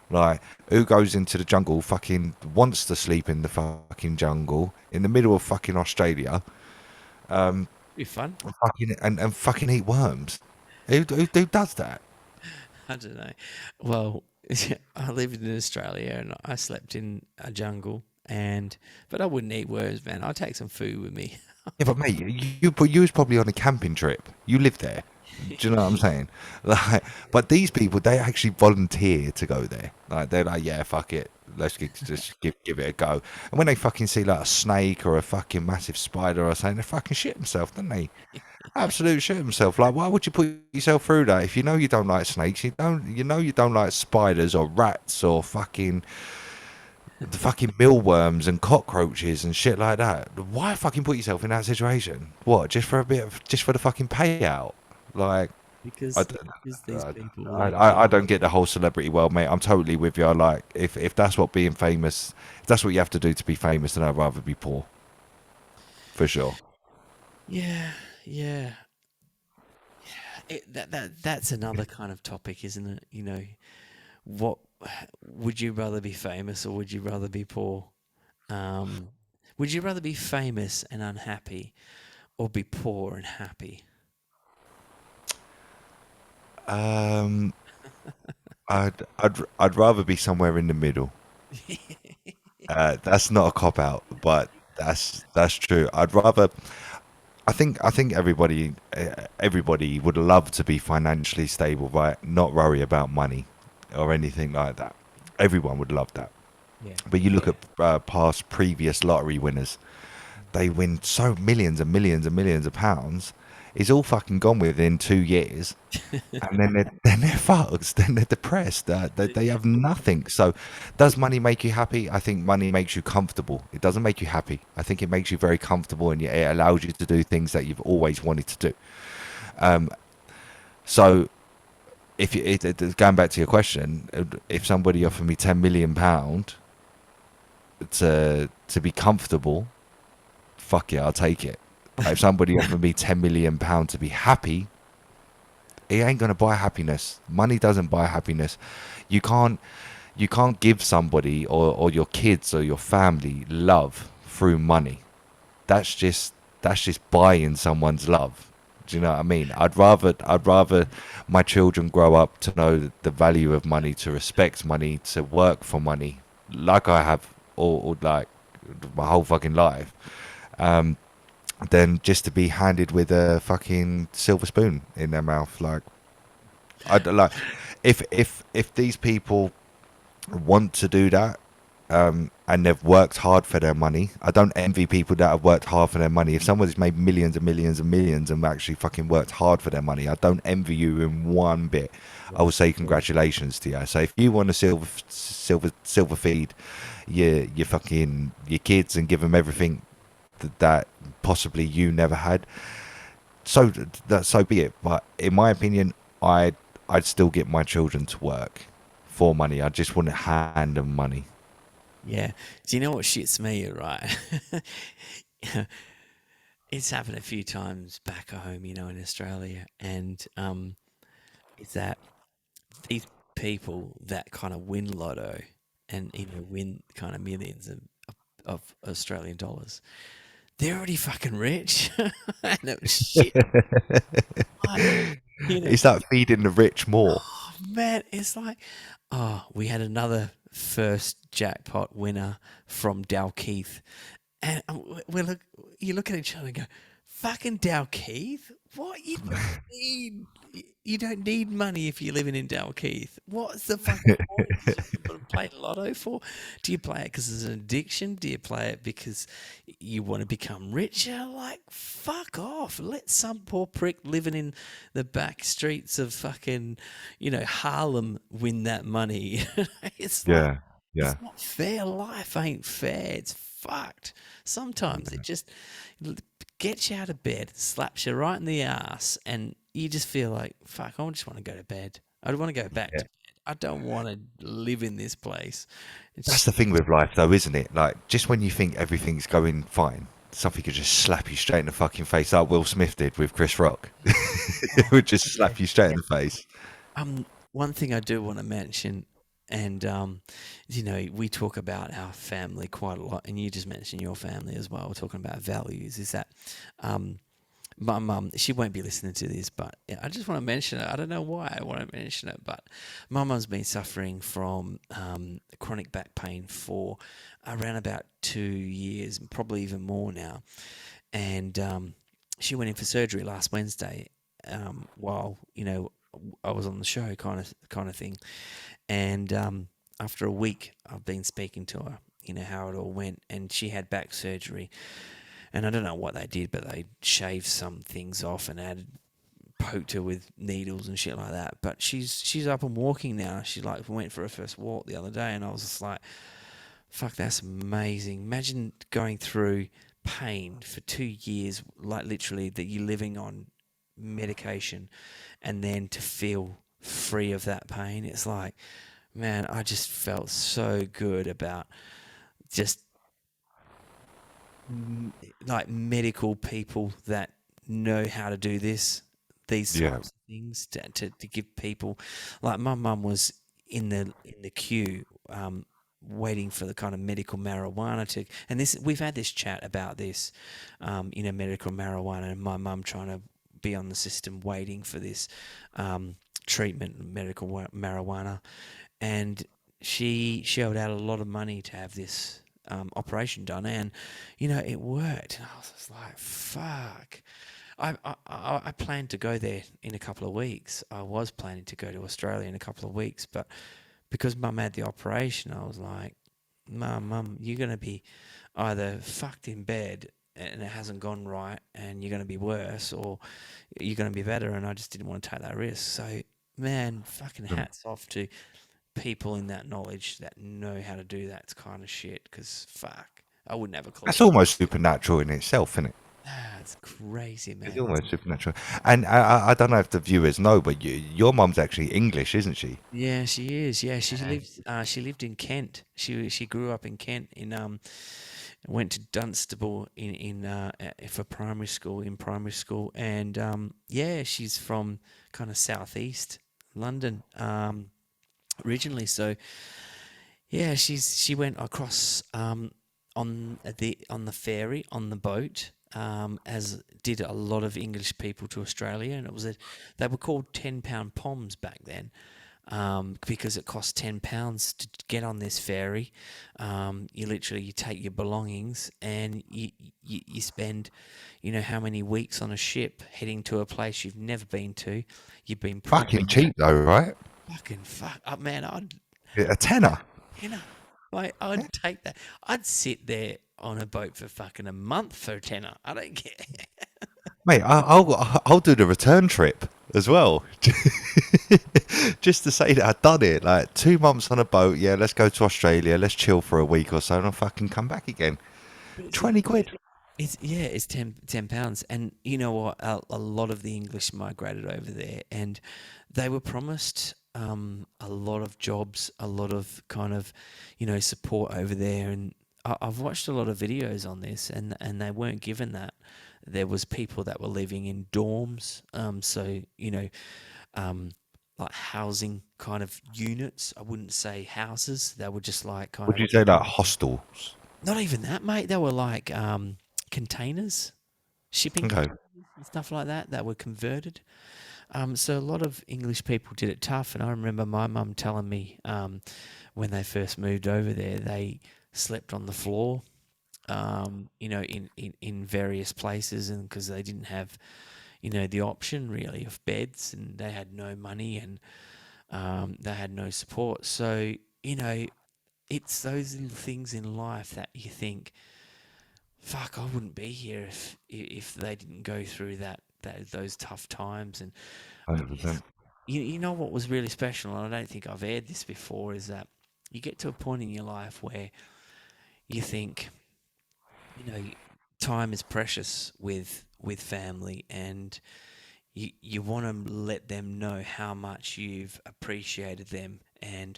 Like, who goes into the jungle, fucking wants to sleep in the fucking jungle in the middle of fucking Australia, Be fun. and fucking eat worms? Who does that? I don't know. Well, I lived in Australia and I slept in a jungle, but I wouldn't eat worms, man. I'd take some food with me. Yeah, but mate, you was probably on a camping trip. You lived there. Do you know what I'm saying? Like, but these people, they actually volunteer to go there. Like, they're like, yeah, fuck it, just give it a go. And when they fucking see like a snake or a fucking massive spider or something, they fucking shit themselves, don't they? Absolute shit themselves. Like, why would you put yourself through that if you know you don't like snakes? You don't like spiders or rats or fucking the fucking mealworms and cockroaches and shit like that. Why fucking put yourself in that situation? What, just for the fucking payout? Like, I, because d- because these people I don't get the whole celebrity world, mate. I'm totally with you. Like, if that's what being famous, if that's what you have to do to be famous, then I'd rather be poor, for sure. yeah, yeah. That's another kind of topic, isn't it? What would you rather be famous or would you rather be poor? Um, would you rather be famous and unhappy, or be poor and happy? Um, I'd rather be somewhere in the middle. That's not a cop out, but that's true. I'd rather. I think everybody would love to be financially stable, right? Not worry about money or anything like that. Everyone would love that. Yeah. But you look at past previous lottery winners, they win so millions and millions and millions of pounds. It's all fucking gone within 2 years, and then they're fucked. Then they're depressed. They have nothing. So, does money make you happy? I think money makes you comfortable. It doesn't make you happy. I think it makes you very comfortable, and it allows you to do things that you've always wanted to do. So, if you going back to your question, if somebody offered me £10 million to be comfortable, fuck it, I'll take it. If somebody offered me £10 million to be happy, it ain't gonna buy happiness. Money doesn't buy happiness. You can't give somebody or your kids or your family love through money. That's just buying someone's love. Do you know what I mean? I'd rather my children grow up to know the value of money, to respect money, to work for money, like I have all like my whole fucking life. Um, than just to be handed with a fucking silver spoon in their mouth. Like, I'd like if these people want to do that, and they've worked hard for their money. I don't envy people that have worked hard for their money. If somebody's made millions and millions and millions and actually fucking worked hard for their money, I don't envy you in one bit. I will say congratulations to you. So if you want to silver feed your kids and give them everything that possibly you never had, so be it. But in my opinion, I'd still get my children to work for money. I just wouldn't hand them money. Yeah. Do you know what shits me, right? It's happened a few times back home, in Australia, and it's that these people that kind of win lotto and win kind of millions of Australian dollars, they're already fucking rich, and it was shit. Like, It's like feeding the rich more. oh man, it's like, oh, we had another first jackpot winner from Dalkeith, and you look at each other and go, fucking Dalkeith? What? You don't need money if you're living in Dalkeith. What's the fucking point? Do you want to play lotto for? Do you play it because it's an addiction? Do you play it because you want to become richer? Like, fuck off. Let some poor prick living in the back streets of fucking, Harlem win that money. It's like, Yeah, yeah, it's not fair. Life ain't fair. It's fucked. Sometimes it just gets you out of bed, slaps you right in the ass, and you just feel like, fuck, I just want to go to bed. I want to go back yeah. to bed. I don't want to live in this place. That's the thing with life, though, isn't it? Like, just when you think everything's going fine, something could just slap you straight in the fucking face, like Will Smith did with Chris Rock. It would just slap you straight in the face. One thing I do want to mention, and we talk about our family quite a lot, and you just mentioned your family as well. We're talking about values. Is that my mum? She won't be listening to this, but I just want to mention it. I don't know why I want to mention it, but my mum's been suffering from chronic back pain for around about 2 years, probably even more now, and she went in for surgery last Wednesday. While I was on the show, kind of thing, and after a week, I've been speaking to her, how it all went, and she had back surgery, and I don't know what they did, but they shaved some things off and poked her with needles and shit like that. But she's up and walking now. She went for her first walk the other day, and I was just like, fuck, that's amazing. Imagine going through pain for 2 years, like literally that you're living on medication, and then to feel free of that pain. It's like, man, I just felt so good about just like medical people that know how to do these Yeah, types of things to give people. Like my mum was in the queue waiting for the kind of medical marijuana to, and this we've had this chat about this, medical marijuana, and my mum trying to be on the system waiting for this treatment, medical marijuana, and she shelled out a lot of money to have this operation done, and it worked. And I was just like, fuck. I planned to go there in a couple of weeks. I was planning to go to Australia in a couple of weeks, but because Mum had the operation, I was like, Mum, you're going to be either fucked in bed and it hasn't gone right and you're going to be worse, or you're going to be better, and I just didn't want to take that risk. So, man, fucking hats off to people in that knowledge that know how to do that kind of shit, because, fuck, I wouldn't have a clue. That's almost supernatural in itself, isn't it? It's crazy, man. It's almost supernatural. And I don't know if the viewers know, but your mum's actually English, isn't she? Yeah, she is. Yeah, she lives. She lived in Kent. She grew up in Kent. Went to Dunstable for primary school. And yeah, she's from kind of southeast London originally. So yeah, she went across on the ferry, on the boat. As did a lot of English people to Australia, and they were called £10 poms back then, because it cost £10 to get on this ferry. You take your belongings and you spend, how many weeks on a ship heading to a place you've never been to. You've been Fucking cheap though, right? fucking fuck up, man. A tenner. Like, I'd take that. I'd sit there on a boat for fucking a month for a tenner. I don't care. Mate, I'll do the return trip as well. Just to say that I've done it. Like 2 months on a boat. Yeah, let's go to Australia. Let's chill for a week or so, and I'll fucking come back again. 20 quid. It's £10, and you know what? A lot of the English migrated over there, and they were promised a lot of jobs, a lot of kind of support over there. And I've watched a lot of videos on this, and they weren't given that. There was people that were living in dorms, like housing kind of units. I wouldn't say houses. They were just like kind Would of. you say like hostels? Not even that, mate. They were like containers, shipping Okay. containers and stuff like that were converted. So a lot of English people did it tough, and I remember my mum telling me when they first moved over there, they slept on the floor, in various places, and because they didn't have, the option really of beds, and they had no money, and they had no support. So it's those little things in life that you think, fuck, I wouldn't be here if they didn't go through those tough times. And 100%. you know what was really special, and I don't think I've aired this before, is that you get to a point in your life where you think, time is precious with family, and you want to let them know how much you've appreciated them. And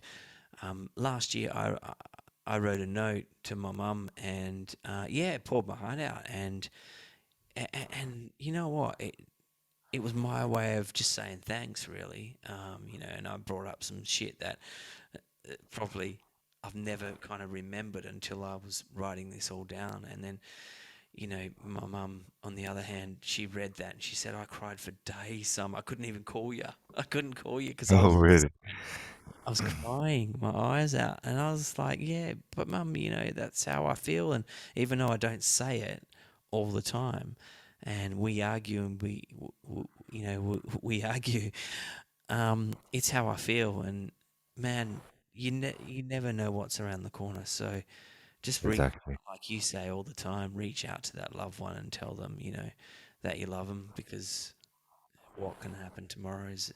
last year I wrote a note to my mum, and poured my heart out, and you know what, it was my way of just saying thanks, really. And I brought up some shit that probably I've never kind of remembered until I was writing this all down. And then my mum, on the other hand, she read that and she said, I cried for days. I couldn't even call you. I couldn't call you because Oh, really? I was crying my eyes out, and I was like, yeah, but Mum, that's how I feel. And even though I don't say it all the time, and we argue, and we argue, it's how I feel. And man, you never know what's around the corner. So just Exactly. like you say all the time, reach out to that loved one and tell them, that you love them, because what can happen tomorrow is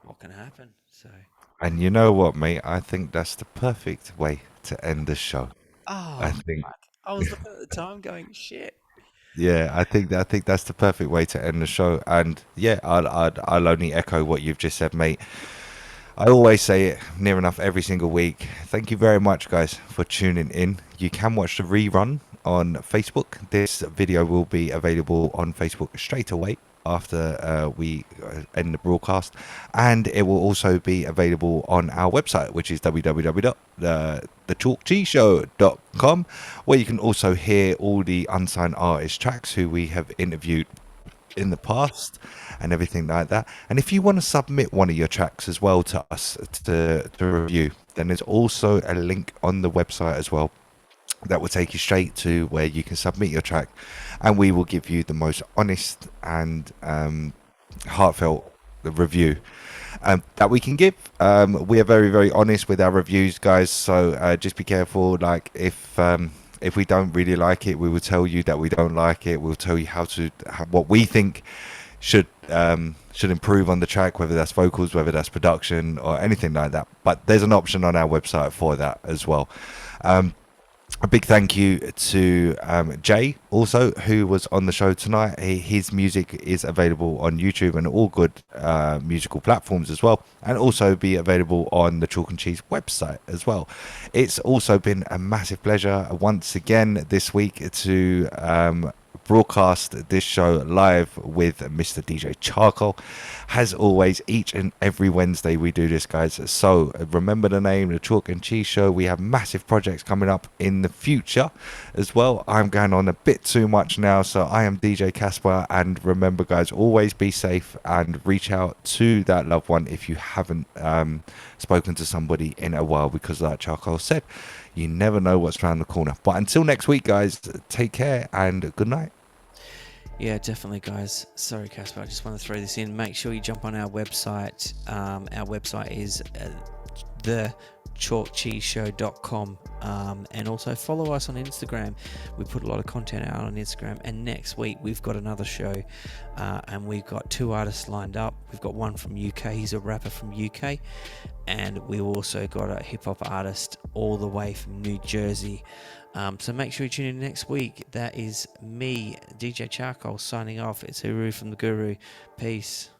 what can happen. So. And you know what, mate? I think that's the perfect way to end the show. Oh, I think, I was looking at the time going, shit. yeah, I think that's the perfect way to end the show. And yeah, I'll only echo what you've just said, mate. I always say it near enough every single week. Thank you very much, guys, for tuning in. You can watch the rerun on Facebook. This video will be available on Facebook straight away. after we end the broadcast, and it will also be available on our website, which is www.thechalkcheeshow.com, where you can also hear all the unsigned artist tracks who we have interviewed in the past and everything like that. And if you want to submit one of your tracks as well to us to review, then there's also a link on the website as well that will take you straight to where you can submit your track, and we will give you the most honest and heartfelt review that we can give. We are very, very honest with our reviews, guys, so just be careful. Like if we don't really like it, we will tell you that we don't like it. We'll tell you what we think should improve on the track, whether that's vocals, whether that's production, or anything like that. But there's an option on our website for that as well. A big thank you to Jay, also, who was on the show tonight. His music is available on YouTube and all good musical platforms as well, and also be available on the Chalk and Cheese website as well. It's also been a massive pleasure once again this week to broadcast this show live with Mr. DJ Charcoal. As always, each and every Wednesday we do this, guys. So remember the name, the Chalk and Cheese Show. We have massive projects coming up in the future as well. I'm going on a bit too much now, so I am DJ Casper. And remember, guys, always be safe and reach out to that loved one if you haven't spoken to somebody in a while, because like Charcoal said, you never know what's around the corner. But until next week, guys, take care and good night. Yeah, definitely, guys. Sorry, Casper, I just want to throw this in. Make sure you jump on our website. Our website is thechalkcheeseshow.com, and also follow us on Instagram. We put a lot of content out on Instagram, and next week we've got another show, and we've got 2 artists lined up. We've got one from UK, he's a rapper from UK, and we've also got a hip-hop artist all the way from New Jersey. So make sure you tune in next week. That is me, DJ Charcoal, signing off. It's Huru from the Guru. Peace.